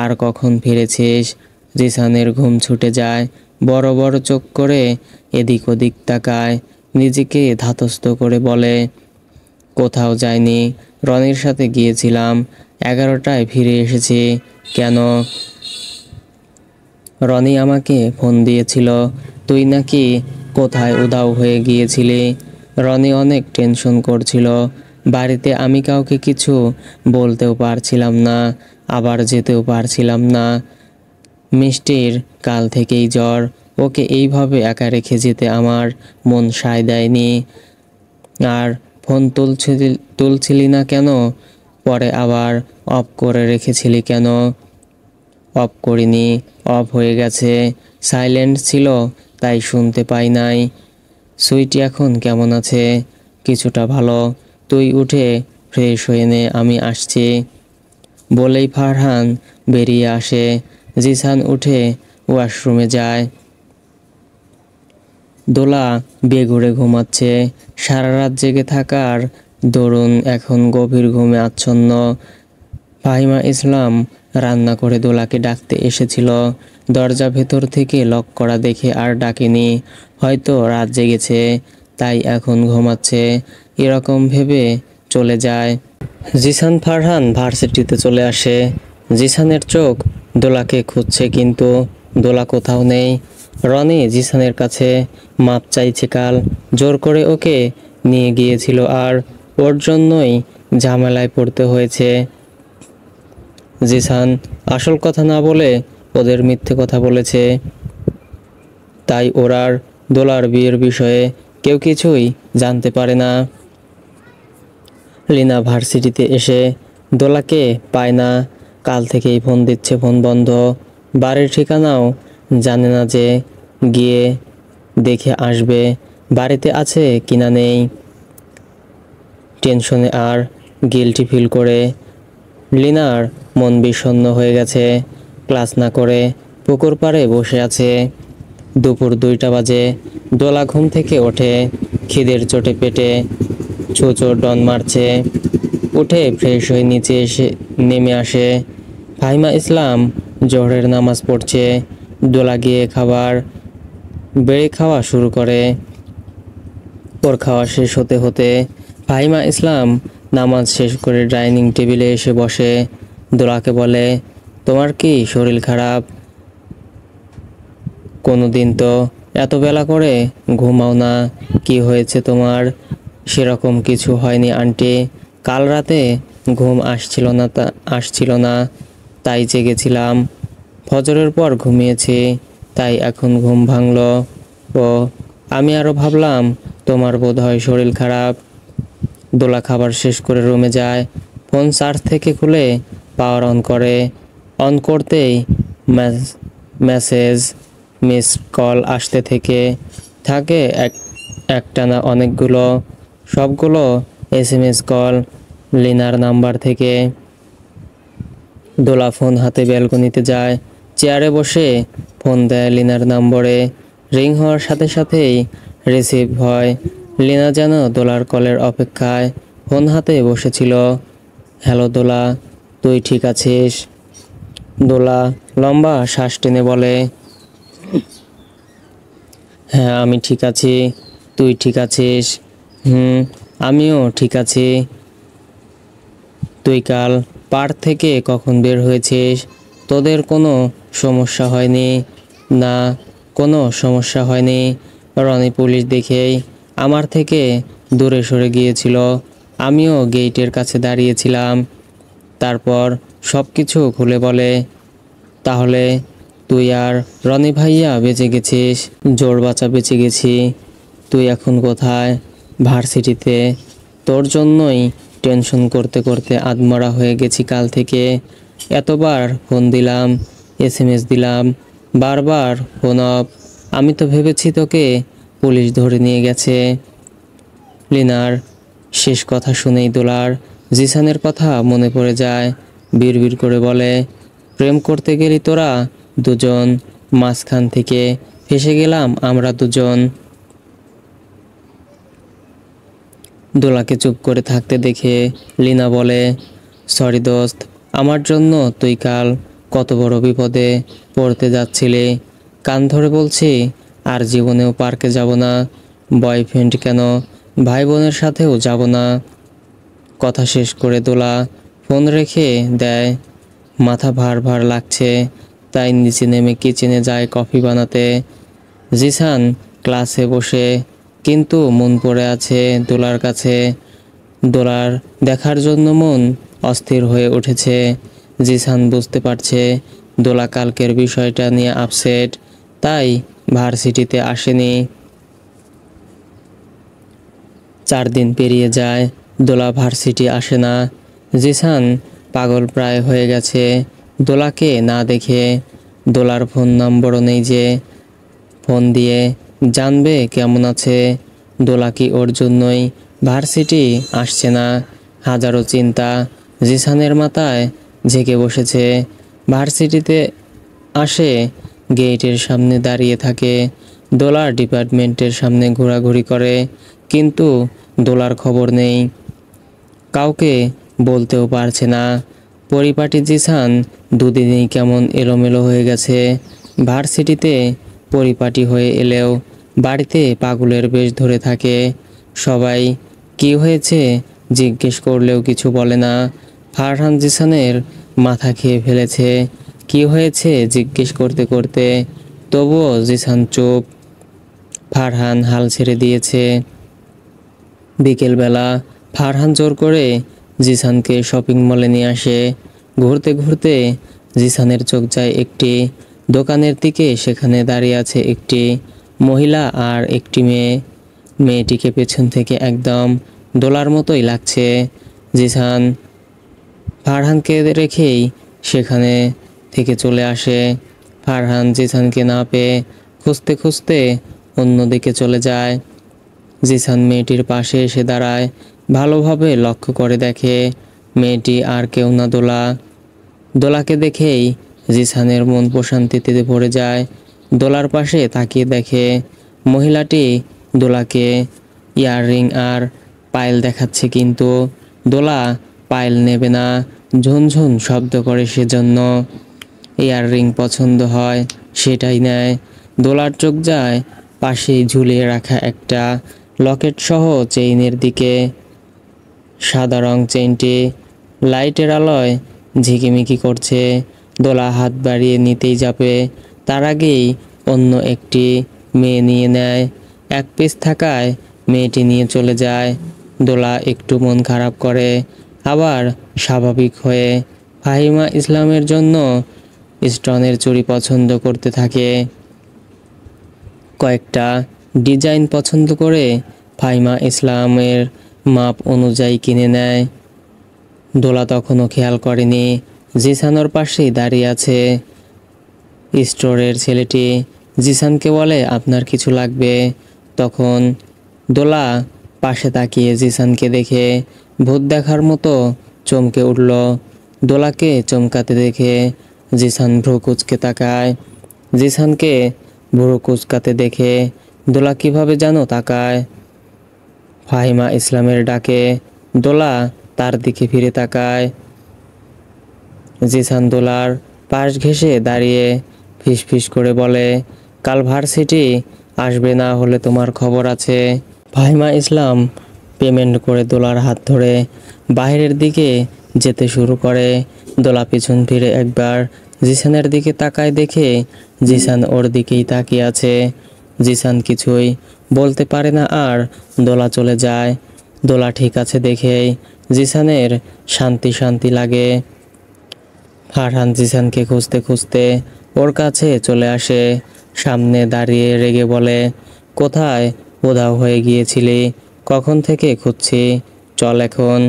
আর কখন ফিরেছিস? জিসানের ঘুম ছুটে যায়, বড় বড় চোখ করে এদিক ওদিক তাকায়, নিজেকে ধাতস্থ করে বলে, কোথাও যায়নি, রনির সাথে গিয়েছিলাম, 11টায় ফিরে এসেছি। কেন? রনি আমাকে ফোন দিয়েছিল, তুই নাকি কোথায় উধাও হয়ে গিয়েছিলি। রনি অনেক টেনশন করছিল, বাড়িতে আমি কাউকে কিছু বলতেও পারছিলাম না, আবার যেতেও পারছিলাম না। মিষ্টির কাল থেকেই জ্বর, ওকে এইভাবে একা রেখে যেতে আমার মন সায় দেয়নি। আর ফোন তুলছিলি না কেন? পরে আবার অফ করে রেখেছিলি কেন? অফ করিনি, অফ হয়ে গেছে, সাইলেন্ট ছিল তাই শুনতে পাই নাই। সুইটি এখন কেমন আছে? কিছুটা ভালো, তুই উঠে ফ্রেশ হয়ে নে, আমি আসছি। বলেই ফারহান বেরিয়ে আসে। জিসান উঠে ওয়াশরুমে যায়। দোলা বেঘুরে ঘুমাচ্ছে, সারা রাত জেগে থাকার দরুন এখন গভীর ঘুমে আচ্ছন্ন। ফাহিমা ইসলাম রান্না করে দোলাকে ডাকতে এসেছিল, দরজা ভেতর থেকে লক করা দেখে আর ডাকেনি, হয়তো রাত জেগেছে তাই এখন ঘুমাচ্ছে, এরকম ভেবে চলে যায়। জিসান ফারহান ভার্সিটিতে চলে আসে। জিসানের চোখ দোলাকে খুঁজছে, কিন্তু দোলা কোথাও নেই। রনি জিসানের কাছে মাপ চাইছে কাল, জোর করে ওকে নিয়ে গিয়েছিল, আর ওর জন্যই ঝামেলায় পড়তে হয়েছে। জিসান আসল কথা না বলে ওদের মিথ্যে কথা বলেছে, তাই ওরার দোলার বিয়ের বিষয়ে কেউ কিছুই জানতে পারে না। লিনা ভার্সিটিতে এসে দোলাকে পায় না, কাল থেকেই ফোন দিচ্ছে, ফোন বন্ধ, বাড়ির ঠিকানাও জানে না যে গিয়ে দেখে আসবে বাড়িতে আছে কিনা নেই। টেনশনে আর গিল্টি ফিল করে লিনার মন বিষণ্ণ হয়ে গেছে। ক্লাস না করে পুকুর পাড়ে বসে আছে। দুপুর 2টা বাজে। দোলা ঘুম থেকে ওঠে, খিদের চোটে পেটে ছোচো ডন মারছে। উঠে ফ্রেশ হয়ে নিচে নেমে আসে। ফাহিমা ইসলাম জোহরের নামাজ পড়ছে। দোলা গিয়ে খাবার বেড়ে খাওয়া শুরু করে। ওর খাওয়া শেষ হতে হতে ফাহিমা ইসলাম নামাজ শেষ করে ডাইনিং টেবিলে এসে বসে। দোলাকে বলে, তোমার কি শরীর খারাপ? কোনো দিন তো এত বেলা করে ঘুমাও না, কি হয়েছে তোমার? সেরকম কিছু হয়নি আন্টি, কাল রাতে ঘুম আসছিল না তাই জেগেছিলাম, ফজরের পর ঘুমিয়েছি, তাই এখন ঘুম ভাঙলো। ও, আমি আরও ভাবলাম তোমার বোধহয় শরীর খারাপ। দোলা খাবার শেষ করে রুমে যায়, ফোন চার্জ থেকে খুলে পাওয়ার অন করে। অন করতেই মেসেজ মিস কল আসতে থাকে একটানা অনেকগুলো, সবগুলো SMS কল লিনার নাম্বার থেকে। দোলা ফোন হাতে ব্যালকনিতে যায়, চেয়ারে বসে ফোন দেয় লিনার নম্বরে। রিং হওয়ার সাথে সাথেই রিসিভ হয়। লিনা যেন দোলার কলের অপেক্ষায় ফোন হাতে বসেছিল। হ্যালো দোলা, তুই ঠিক আছিস? দোলা লম্বা শ্বাস টেনে বলে, হ্যাঁ আমি ঠিক আছি, তুই ঠিক আছিস? আমিও ঠিক আছি। তুই কাল পার্ক থেকে কখন বের হয়েছিস? তোদের কোনো সমস্যা হয়নি? না, কোনো সমস্যা হয়নি। রনি পুলিশ দেখেই আমার থেকে দূরে সরে গিয়েছিল, আমিও গেটের কাছে দাঁড়িয়েছিলাম। তারপর সব কিছু খুলে বলে। তাহলে তুই আর রনি ভাইয়া বেঁচে গেছিস? জোর বাঁচা বেঁচে গেছি। তুই এখন কোথায়? ভার্সিটিতে। তোর জন্যই টেনশন করতে করতে আধমরা হয়ে গেছি কাল থেকে। এতবার ফোন দিলাম, SMS দিলাম, বারবার ফোন অফ। আমি তো ভেবেছি তোকে পুলিশ ধরে নিয়ে গেছে। লিনার শেষ কথা শুনেই দোলার জিসানের কথা মনে পড়ে যায়। বিড়বিড় করে বলে, প্রেম করতে গেলি তোরা দুজন, মাঝখান থেকে ফেসে গেলাম আমরা দুজন। দোলাকে চুপ করে থাকতে দেখে লিনা বলে, সরি দোস্ত, আমার জন্য তুই কাল কত বড় বিপদে পড়তে যাচ্ছিলি। কান ধরে বলছি, আর জীবনেও পার্কে যাব না। বয়ফ্রেন্ড কেন, ভাই বোনের সাথেও যাব না। কথা শেষ করে দোলা ফোন রেখে দেয়। মাথা ভার ভার লাগছে, তাই নিচে নেমে কিচেনে যায় কফি বানাতে। জিসান ক্লাসে বসে, কিন্তু মন পড়ে আছে দোলার কাছে। দোলার দেখার জন্য মন অস্থির হয়ে উঠেছে। জিসান বুঝতে পারছে দোলা কালকের বিষয়টা নিয়ে আপসেট, তাই ভার্সিটিতে আসেনি। 4 দিন পেরিয়ে যায়, দোলা ভার্সিটি আসে না। জিসান পাগল প্রায় হয়ে গেছে দোলাকে না দেখে। দোলার ফোন নম্বরও নেই যে ফোন দিয়ে জানবে কেমন আছে। দোলা কি ওর জন্যই ভার্সিটি আসছে না? হাজারো চিন্তা জিসানের মাথায় জেগে বসেছে। ভার্সিটিতে আসে, গেটের সামনে দাঁড়িয়ে থাকে। দোলার ডিপার্টমেন্টের সামনে ঘোরাঘুরি করে, কিন্তু দোলার খবর নেই। কাউকে বলতেও পারছে না। পরিপাটি জিসান দুদিনেই কেমন এলোমেলো হয়ে গেছে। ভার্সিটিতে পরিপাটি হয়ে এলেও বাড়িতে পাগলের বেশ ধরে থাকে। সবাই কি হয়েছে জিজ্ঞেস করলেও কিছু বলে না। ফারহান জিসানের মাথা খেয়ে ফেলেছে। কি হয়েছে জিজ্ঞেস করতে করতে, তবুও জিসান চুপ। ফারহান হাল ছেড়ে দিয়েছে। বিকেলবেলা ফারহান জোর করে জিসানকে শপিং মলে নিয়ে আসে। ঘুরতে ঘুরতে জিসানের চোখ যায় একটি দোকানের দিকে। সেখানে দাঁড়িয়ে আছে একটি মহিলা আর একটি মেয়ে। মেয়েটিকে পেছন থেকে একদম দোলার মতোই লাগছে। জিসান ফারহানকে রেখেই সেখানে থেকে চলে আসে। ফারহান জিসানকে না পেয়ে খুঁজতে খুঁজতে অন্যদিকে চলে যায়। জিসান মেয়েটির পাশে এসে দাঁড়ায়, ভালোভাবে লক্ষ্য করে দেখে মেয়েটি আর কেউ না দোলা। দোলাকে দেখেই জিসানের মন প্রশান্তিতে ভরে যায়। দোলার পাশে তাকিয়ে দেখে মহিলাটি দোলাকে ইয়াররিং আর পায়েল দেখাচ্ছে, কিন্তু দোলা পায়েল নেবে না। ঝুনঝুন শব্দ করে, সেজন্য ইয়াররিং পছন্দ হয় সেটাই নেয়। দোলার চোখ যায় পাশেই ঝুলিয়ে রাখা একটা লকেট সহ চেইনের দিকে। সাদা রং চেইনটি লাইটের আলোয় ঝিকিমিকি করছে। দোলা হাত বাড়িয়ে নিতেই যাবে, তার আগেই অন্য একটি মেয়ে নিয়ে নেয়। এক পিস থাকায় মেয়েটি নিয়ে চলে যায়। দোলা একটু মন খারাপ করে, আবার স্বাভাবিক হয়ে ফাহিমা ইসলামের জন্য স্টোনের চুড়ি পছন্দ করতে থাকে। কয়েকটা ডিজাইন পছন্দ করে ফাহিমা ইসলামের মাপ অনুযায়ী কিনে নেয়। দোলা তখনও খেয়াল করেনি জিসানোর পাশেই দাঁড়িয়ে আছে। স্টোরের ছেলেটি জিসানকে বলে, আপনার কিছু লাগবে? তখন দোলা পাশে তাকিয়ে জিসানকে দেখে ভূত দেখার মতো চমকে উঠল। দোলাকে চমকাতে দেখে জিসান ভ্রু কুঁচকে তাকায়। জিসানকে ভ্রু কুঁচকাতে দেখে দোলা কিভাবে যেন তাকায়। ফাহিমা ইসলামের ডাকে দোলা তার দিকে ফিরে তাকায়। জিসান দোলার পাশ ঘেঁষে দাঁড়িয়ে ফিসফিস করে বলে, কাল ভার্সিটি আসবে, না হলে তোমার খবর আছে। ফাহিমা ইসলাম পেমেন্ট করে দোলার হাত ধরে বাইরের দিকে যেতে শুরু করে। দোলা পিছন ফিরে একবার জিসানের দিকে তাকায়, দেখে জিসান ওর দিকেই তাকিয়ে আছে। জিসান কিছুই বলতে পারে না আর দোলা চলে যায়। দোলা ঠিক আছে দেখেই জিসানের শান্তি শান্তি লাগে। ফারহান জিসানকে খুঁজতে খুঁজতে ওর কাছে চলে আসে। সামনে দাঁড়িয়ে রেগে বলে, কোথায় উধাও হয়ে গিয়েছিলি? কখন থেকে খুঁজছি, চল এখন।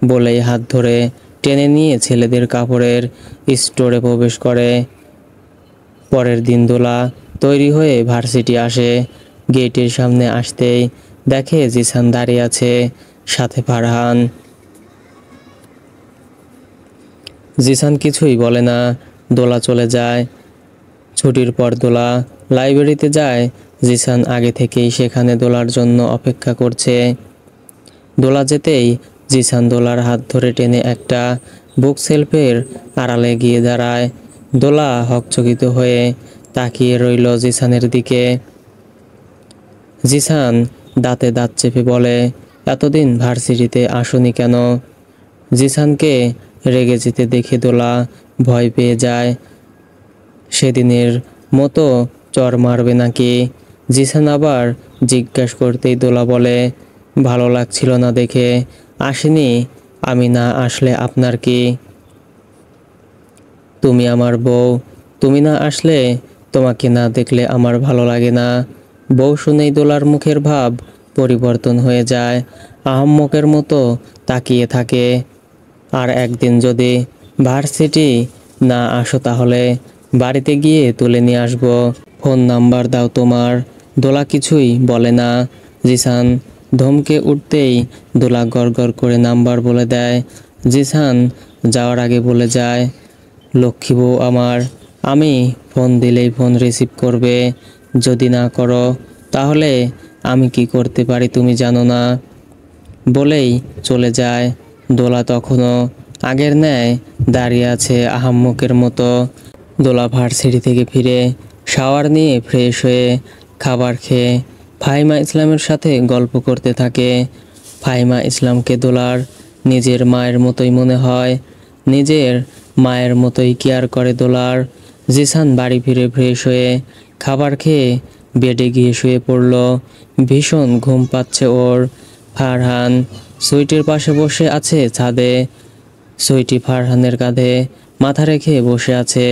বলেই হাত ধরে টেনে নিয়ে ছেলেদের কাপড়ের স্টোরে প্রবেশ করে। পরের দিন দোলা তৈরি হয়ে ভার্সিটি আসে। গেটের সামনে আসতেই দেখে জিসান দাঁড়িয়ে আছে, সাথে ফারহান। জিসান কিছুই বলে না, দোলা চলে যায়। ছুটির পর দোলা লাইব্রেরিতে যায়। জিসান আগে থেকেই সেখানে দোলার জন্য অপেক্ষা করছে। দোলা যেতেই জিসান দোলার হাত ধরে টেনে একটা বুক সেলফের আড়ালে গিয়ে দাঁড়ায়। দোলা হকচকিত হয়ে তাকিয়ে রইল জিসানের দিকে। জিসান দাঁতে দাঁত চেপে বলে, এতদিন ভার্সিটিতে আসোনি কেন? জিসানকে রেগে যেতে দেখে দোলা ভয় পেয়ে যায়। সেদিনের মতো চর মারবে নাকি? জিসান আবার জিজ্ঞাসা করতেই দোলা বলে, ভালো লাগছিল না দেখে আসেনি। আমি না আসলে আপনার কি? তুমি আমার বউ, তুমি না আসলে, তোমাকে না দেখলে আমার ভালো লাগে না। বউ শুনেই দোলার মুখের ভাব পরিবর্তন হয়ে যায়, আহাম্মকের মতো তাকিয়ে থাকে। আর একদিন যদি ভার্সিটি না আসো তাহলে বাড়িতে গিয়ে তুলে নিয়ে আসবো। ফোন নাম্বার দাও তোমার। দোলা কিছুই বলে না। জিসান ধমকে উঠতেই দোলা গড়গড় করে নাম্বার বলে দেয়। জিসান যাওয়ার আগে বলে যায়, লক্ষ্মী বউ আমার, আমি ফোন দিলেই ফোন রিসিভ করবে। যদি না করো তাহলে আমি কি করতে পারি তুমি জানো না। বলেই চলে যায়। দোলা তখনও আগের ন্যায় দাঁড়িয়ে আছে আহাম্মকের মতো। দোলা ভার্সিটি থেকে ফিরে শাওয়ার নিয়ে ফ্রেশ হয়ে খাবার খেয়ে ফাহিমা ইসলামের সাথে গল্প করতে থাকে। ফাহিমা ইসলামকে দোলার নিজের মায়ের মতোই মনে হয়। নিজের মায়ের মতোই কেয়ার করে দোলার। জিসান বাড়ি ফিরে ফ্রেশ হয়ে খাবার খেয়ে বেডে গিয়ে শুয়ে পড়ল। ভীষণ ঘুম পাচ্ছে ওর। ফারহান সুইটির পাশে বসে আছে ছাদে। সুইটি ফারহানের কাঁধে মাথা রেখে বসে আছে।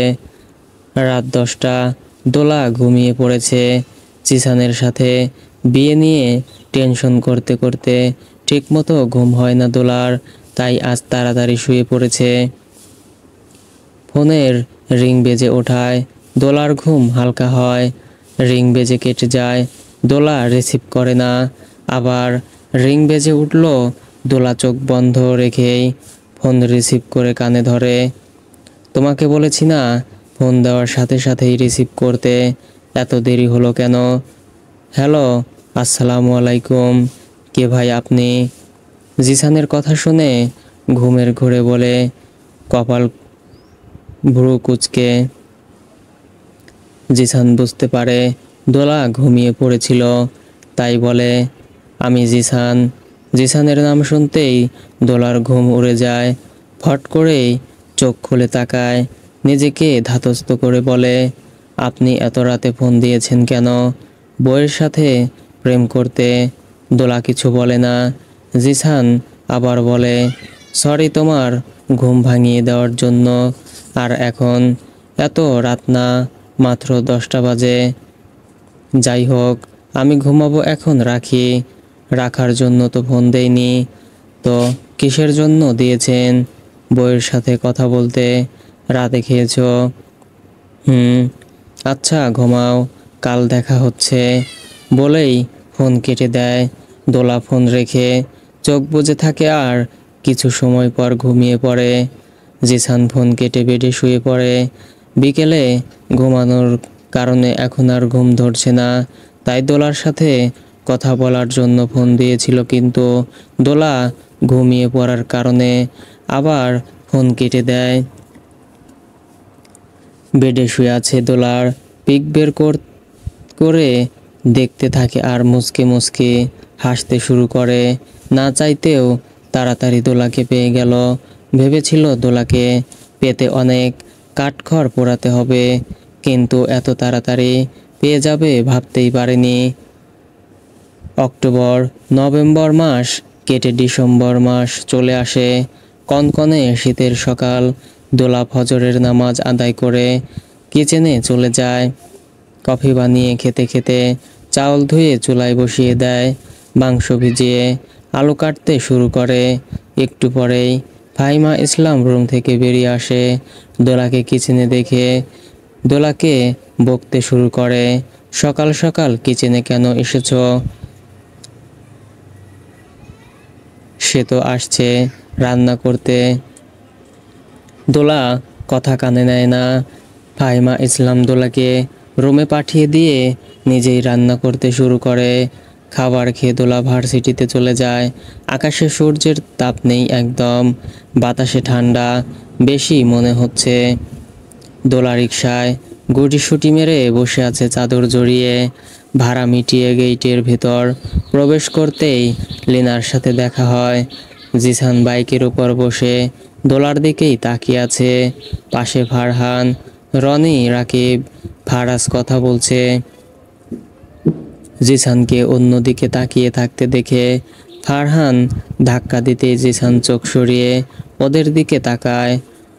রাত 10টা। দোলা ঘুমিয়ে পড়েছে। জিসানের সাথে বিয়ে নিয়ে টেনশন করতে করতে ঠিকমতো ঘুম হয় না দোলার, তাই আজ তাড়াতাড়ি শুয়ে পড়েছে। ফোনের রিং বেজে ওঠায় দোলার ঘুম হালকা হয়। রিং বেজে কেটে যায়, দোলা রিসিভ করে না। আবার রিং বেজে উঠল। দোলা চোখ বন্ধ রেখেই ফোন রিসিভ করে কানে ধরে। তোমাকে বলেছি না ফোন দেওয়ার সাথে সাথেই রিসিভ করতে, এত দেরি হলো কেন? হ্যালো, আসসালামু আলাইকুম। কে ভাই আপনি? জিসানের কথা শুনে ঘুমের ঘোরে বলে, কপাল ভ্রু কুঁচকে। জিসান বুঝতে পারে দোলা ঘুমিয়ে পড়েছিল, তাই বলে, আমি জিসান। জিসানের নাম শুনতেই দোলার ঘুম উড়ে যায়। ফট করেই চোখ খুলে তাকায়, নিজেকে ধাতস্থ করে বলে, আপনি এত রাতে ফোন দিয়েছেন কেন? বউয়ের সাথে প্রেম করতে? দোলা কিছু বলে না। জিসান আবার বলে, সরি তোমার ঘুম ভাঙিয়ে দেওয়ার জন্য। আর এখন এত রাত না, মাত্র 10টা বাজে। যাই হোক, আমি ঘুমাবো এখন, রাখি। রাখার জন্য তো ফোন দেইনি। তো কিসের জন্য দিয়েছেন? বউয়ের সাথে কথা বলতে। রাতে খেয়েছো? আচ্ছা ঘুমাও, কাল দেখা হচ্ছে। বলেই ফোন কেটে দেয়। দোলা ফোন রেখে চোখ বুজে থাকে আর কিছু সময় পর ঘুমিয়ে পড়ে। জিসান ফোন কেটে বেডে শুয়ে পড়ে। বিকেলে ঘুমানোর কারণে এখন আর ঘুম ধরছে না, তাই দোলার সাথে কথা বলার জন্য ফোন দিয়েছিল, কিন্তু দোলা ঘুমিয়ে পড়ার কারণে আবার ফোন কেটে দেয়। বেডে শুয়ে আছে দোলার পিক বের করে দেখতে থাকে আর মুচকে মুচকে হাসতে শুরু করে। না চাইতেও তাড়াতাড়ি দোলাকে পেয়ে গেল। ভেবেছিল দোলাকে পেতে অনেক কাঠখড় পোড়াতে হবে, কিন্তু এত তাড়াতাড়ি পেয়ে যাবে ভাবতেই পারেনি। অক্টোবর নভেম্বর মাস কেটে ডিসেম্বর মাস চলে আসে। কনকনে শীতের সকাল। দোলা ফজরের নামাজ আদায় করে কিচেনে চলে যায়। কফি বানিয়ে খেতে খেতে চাউল ধুয়ে চুলায় বসিয়ে দেয়। মাংস ভিজিয়ে আলু কাটতে শুরু করে। একটু পরেই ফাহিমা ইসলাম রুম থেকে বেরিয়ে আসে। দোলাকে কিচেনে দেখে দোলাকে বকতে শুরু করে, সকাল সকাল কিচেনে কেন এসেছো? সে তো আসছে রান্না করতে। দোলা কথা কানে নেয় না। ফাহিমা ইসলাম দোলাকে রুমে পাঠিয়ে দিয়ে নিজেই রান্না করতে শুরু করে। খাবার খেয়ে দোলা ভার্সিটিতে চলে যায়। আকাশে সূর্যের তাপ নেই একদম, বাতাসে ঠান্ডা বেশি মনে হচ্ছে। দোলা রিকশায় গুটিসুটি মেরে বসে আছে চাদর জড়িয়ে। ভাড়া মিটিয়ে গেটের ভেতর প্রবেশ করতেই লিনার সাথে দেখা হয়। জিসান বাইকের উপর বসে দোলার দিকেই তাকিয়ে আছে। পাশে ফারহান, রনি, রাকিব, ফারাজ কথা বলছে। জিসানকে অন্যদিকে তাকিয়ে থাকতে দেখে ফারহান ধাক্কা দিতে জিসান চোখ সরিয়ে ওদের দিকে তাকায়,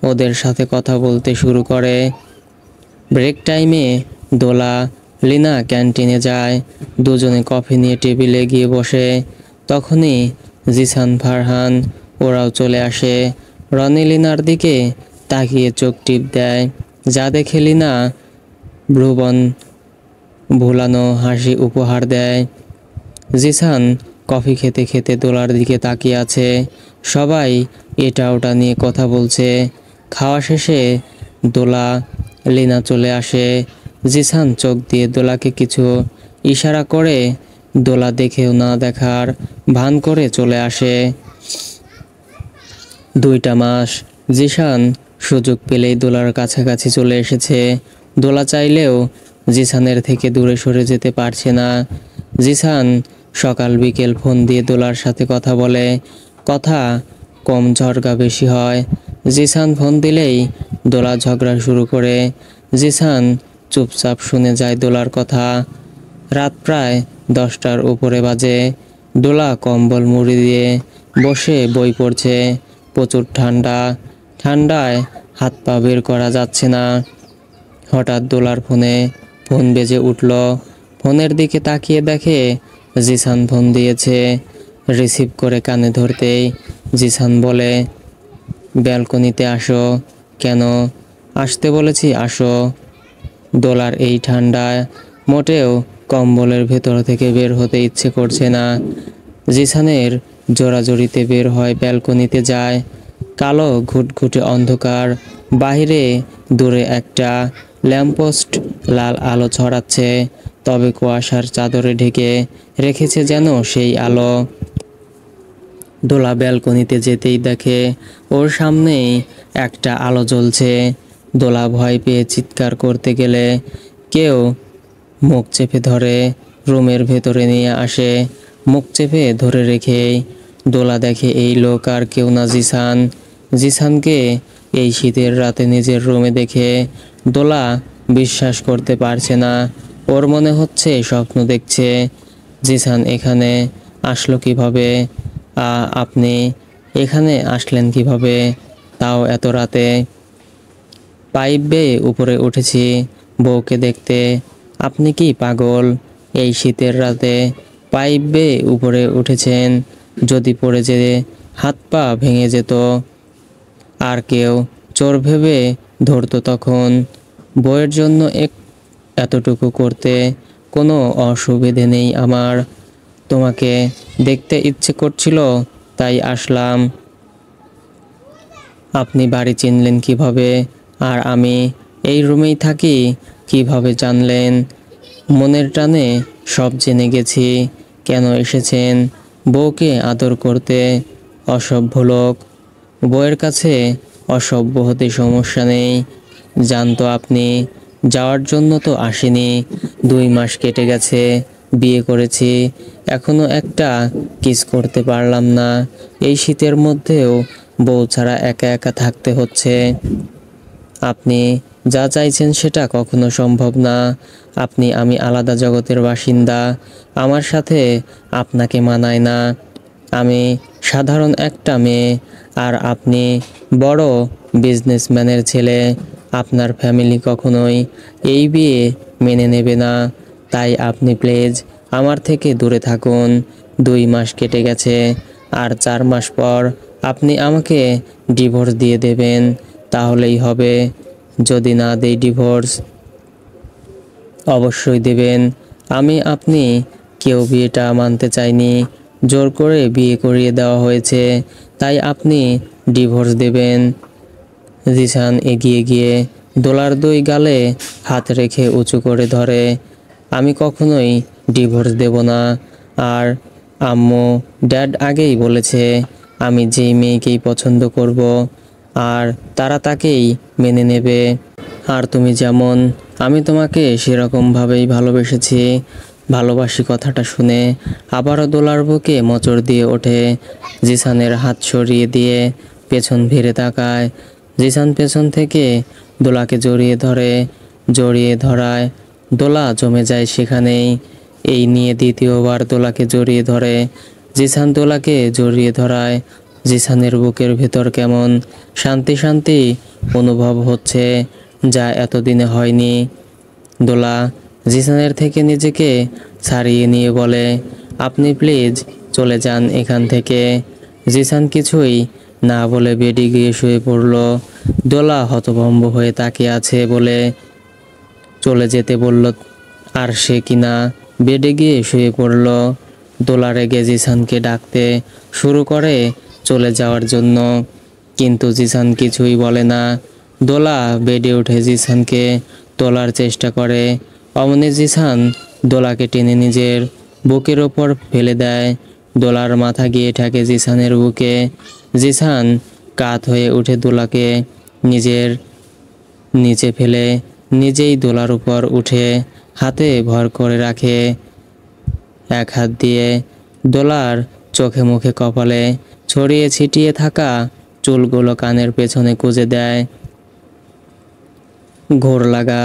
ওদের সাথে কথা বলতে শুরু করে। ব্রেক টাইমে দোলা, লিনা ক্যান্টিনে যায়। দুজনে কফি নিয়ে টেবিলে গিয়ে বসে। তখনই জিসান, ফারহান ওরাও চলে আসে। রনি লিনার দিকে তাকিয়ে চোখ টিপ দেয়, যা দেখে লিনা ভ্রুবন ভুলানো হাসি উপহার দেয়। জিসান কফি খেতে খেতে দোলার দিকে তাকিয়ে আছে। সবাই এটা ওটা নিয়ে কথা বলছে। খাওয়া শেষে দোলা, লিনা চলে আসে। জিসান চোখ দিয়ে দোলাকে কিছু ইশারা করে দোলা দেখেও না দেখার ভান করে চলে আসে। 2টা মাস জিসান সুযোগ পেলেই দোলার কাছাকাছি চলে এসেছে। দোলা চাইলেও জিসানের থেকে দূরে সরে যেতে পারছে না। জিসান সকাল বিকেল ফোন দিয়ে দোলার সাথে কথা বলে, কথা কম ঝগড়া বেশি হয়। জিসান ফোন দিলেই দোলা ঝগড়া শুরু করে। জিসান চুপচাপ শুনে যায় দোলার কথা। রাত প্রায় 10টার উপরে বাজে। দোলা কম্বল মুড়ি দিয়ে বসে বই পড়ছে। প্রচুর ঠান্ডা, ঠান্ডায় হাত পা বের করা যাচ্ছে না। হঠাৎ দোলার ফোন বেজে উঠল। ফোনের দিকে তাকিয়ে দেখে জিসান ফোন দিয়েছে। রিসিভ করে কানে ধরতেই জিসান বলে, ব্যালকনিতে আসো। কেন? আসতে বলেছি, আসো। দোলার এই ঠান্ডায় মোটেও কম্বলের ভেতর থেকে বের হতে ইচ্ছে করছে না। জিসানের জোরাজোরিতে বের হয়, ব্যালকনিতে যায়। কালো ঘুটঘুটে অন্ধকার। বাইরে দূরে একটা ল্যাম্পপোস্ট লাল আলো ছড়াচ্ছে, তবে কুয়াশার চাদরে ঢেকে রেখেছে যেন সেই আলো। দোলা ব্যালকনিতে যেতেই দেখে ওর সামনেই একটা আলো জ্বলছে। দোলা ভয় পেয়ে চিৎকার করতে গেলে কেউ মুখ চেপে ধরে রুমের ভেতরে নিয়ে আসে। মুখ চেপে ধরে রেখেই দোলা দেখে এই লোক আর কেউ না, জিসান। জিসানকে এই শীতের রাতে নিজের রুমে দেখে দোলা বিশ্বাস করতে পারছে না। ওর মনে হচ্ছে স্বপ্ন দেখছে। জিসান এখানে আসলো কিভাবে? আপনি এখানে আসলেন কিভাবে, তাও এত রাতে? পাইপ বেয়ে উপরে উঠেছি বউকে দেখতে। আপনি কি পাগল? এই শীতের রাতে পাইপ বেয়ে উপরে উঠেছেন? যদি পড়ে যেতে হাত পা ভেঙে যেত, আর কেউ চোর ভেবে ধরতো তখন। বউয়ের জন্য এতটুকু করতে কোনো অসুবিধে নেই আমার। তোমাকে দেখতে ইচ্ছে করছিল, তাই আসলাম। আপনি বাড়ি চিনলেন কিভাবে? আর আমি এই রুমেই থাকি কিভাবে জানলেন? মনের টানে সব জেনে গেছি। কেন এসেছেন? বউকে আদর করতে। অসভ্য লোক। বউয়ের কাছে অসভ্য হতে সমস্যা নেই, জানতো আপনি। যাওয়ার জন্য তো আসেনি। 2 মাস কেটে গেছে, বিয়ে করেছি, এখনো একটা কিস করতে পারলাম না। এই শীতের মধ্যেও বউ ছাড়া একা একা থাকতে হচ্ছে। আপনি যা চাইছেন সেটা কখনো সম্ভব না। আমি আলাদা জগতের বাসিন্দা। আমার সাথে আপনাকে মানায় না। আমি সাধারণ একটা মেয়ে, আর আপনি বড় বিজনেসম্যানের ছেলে। আপনার ফ্যামিলি কখনোই এই বিয়ে মেনে নেবে না। তাই আপনি প্লিজ আমার থেকে দূরে থাকুন। 2 মাস কেটে গেছে, আর 4 মাস পর আপনি আমাকে ডিভোর্স দিয়ে দেবেন, তাহলেই হবে। যদি না দেই ডিভোর্স? অবশ্যই দেবেন। আপনি কেউ বিয়েটা মানতে চাইনি, জোর করে বিয়ে করিয়ে দেওয়া হয়েছে, তাই আপনি ডিভোর্স দেবেন। জিসান এগিয়ে গিয়ে দোলার 2 গালে হাত রেখে উঁচু করে ধরে। আমি কখনোই ডিভোর্স দেব না। আর আম্মু ড্যাড আগেই বলেছে আমি যেই মেয়েকেই পছন্দ করব আর তারা তাকেই মেনে নেবে। আর তুমি যেমন আমি তোমাকে সেরকমভাবেই ভালোবেসেছি। ভালোবাসি কথাটা শুনে আবারও দোলার বুকে মোচড় দিয়ে ওঠে। জিসানের হাত সরিয়ে দিয়ে পেছন ফিরে তাকায়। জিসান পেছন থেকে দোলাকে জড়িয়ে ধরায় দোলা জমে যায় সেখানেই। এই নিয়ে দ্বিতীয়বার দোলাকে জড়িয়ে ধরে। জিসান দোলাকে জড়িয়ে ধরায় জিসানের বুকের ভেতর কেমন শান্তি শান্তি অনুভব হচ্ছে, যা এতদিনে হয়নি। দোলা জিসানের থেকে নিজেকে ছাড়িয়ে নিয়ে বলে, আপনি প্লিজ চলে যান এখান থেকে। জিসান কিছুই না বলে বেডে গিয়ে শুয়ে পড়ল। দোলা হতভম্ব হয়ে তাকিয়ে আছে বলে চলে যেতে বলল, আর সে কিনা বেডে গিয়ে শুয়ে পড়ল। দোলা রেগে জিসানকে ডাকতে শুরু করে চলে যাওয়ার জন্য, কিন্তু জিসান কিছুই বলে না। দোলা বেডে উঠে জিসানকে তোলার চেষ্টা করে। অমনি জিসান দোলাকে টেনে নিজের বুকের ওপর ফেলে দেয়। দোলার মাথা গিয়ে ঠেকে জিসানের বুকে। জিসান কাত হয়ে উঠে দোলাকে নিজের নিচে ফেলে নিজেই দোলার উপর উঠে হাতে ভর করে রাখে। এক হাত দিয়ে দোলার চোখে মুখে কপালে ছড়িয়ে ছিটিয়ে থাকা চুলগুলো কানের পেছনে গুঁজে দেয়। ঘোর লাগা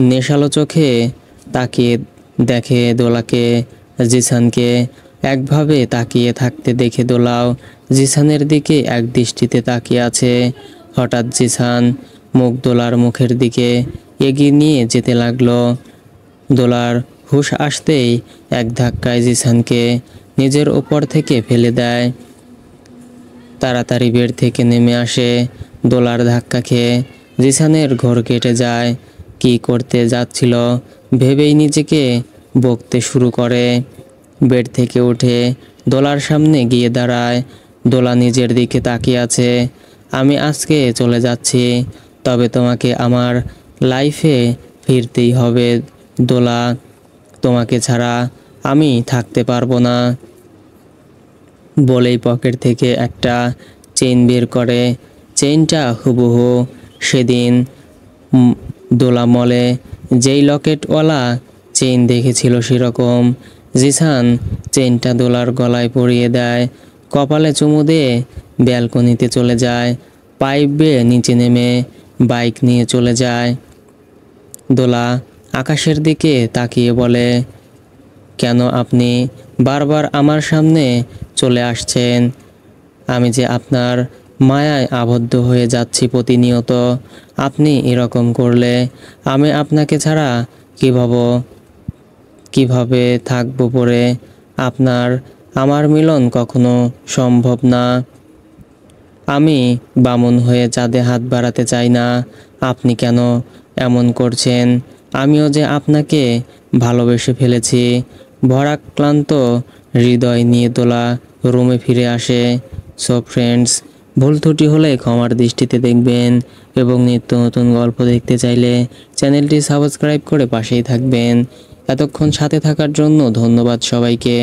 নেশালো চোখে তাকিয়ে দেখে দোলাকে। জিসানকে একভাবে তাকিয়ে থাকতে দেখে দোলাও জিসানের দিকে এক দৃষ্টিতে তাকিয়ে আছে। হঠাৎ জিসান মুখ দোলার মুখের দিকে এগিয়ে নিয়ে যেতে লাগলো। দোলার হুঁশ আসতেই এক ধাক্কায় জিসানকে নিজের ওপর থেকে ফেলে দেয়। তাড়াতাড়ি বেড থেকে নেমে আসে। দোলার ধাক্কা খেয়ে জিসানের ঘোর কেটে যায়। কি করতে যাচ্ছিল ভেবেই নিজেকে বকতে শুরু করে। বেড থেকে উঠে দোলার সামনে গিয়ে দাঁড়ায়। দোলা নিজের দিকে তাকিয়ে আছে। আমি আজকে চলে যাচ্ছি, তবে তোমাকে আমার লাইফে ফিরতেই হবে দোলা। তোমাকে ছাড়া আমি থাকতে পারবো না। বলেই পকেট থেকে একটা চেইন বের করে। চেইনটা হুবহু সেদিন দোলা মলে যেই লকেটওয়ালা চেইন দেখেছিল সেরকম। জিসান চেইনটা দোলার গলায় পরিয়ে দেয়। কপালে চুমু দিয়ে ব্যালকনিতে চলে যায়। পাইপ বেয়ে নিচে নেমে বাইক নিয়ে চলে যায়। দোলা আকাশের দিকে তাকিয়ে বলে, কেন আপনি বারবার আমার সামনে চলে আসছেন? আমি যে আপনার মায়ায় আবদ্ধ হয়ে যাচ্ছি প্রতিনিয়ত। আপনি এরকম করলে আমি আপনাকে ছাড়া কিভাবে থাকবো পরে? আমার মিলন কখনো সম্ভব না। আমি বামুন হয়ে চাঁদে হাত বাড়াতে চাই না। আপনি কেন এমন করছেন? আমিও যে আপনাকে ভালোবেসে ফেলেছি। ভরাক্লান্ত হৃদয় নিয়ে দোলা রুমে ফিরে আসে। সো ফ্রেন্ডস, ভুল ত্রুটি হলে ক্ষমার দৃষ্টিতে দেখবেন এবং নিত্য নতুন গল্প দেখতে চাইলে চ্যানেলটি সাবস্ক্রাইব করে পাশেই থাকবেন। এতক্ষণ সাথে থাকার জন্য ধন্যবাদ সবাইকে।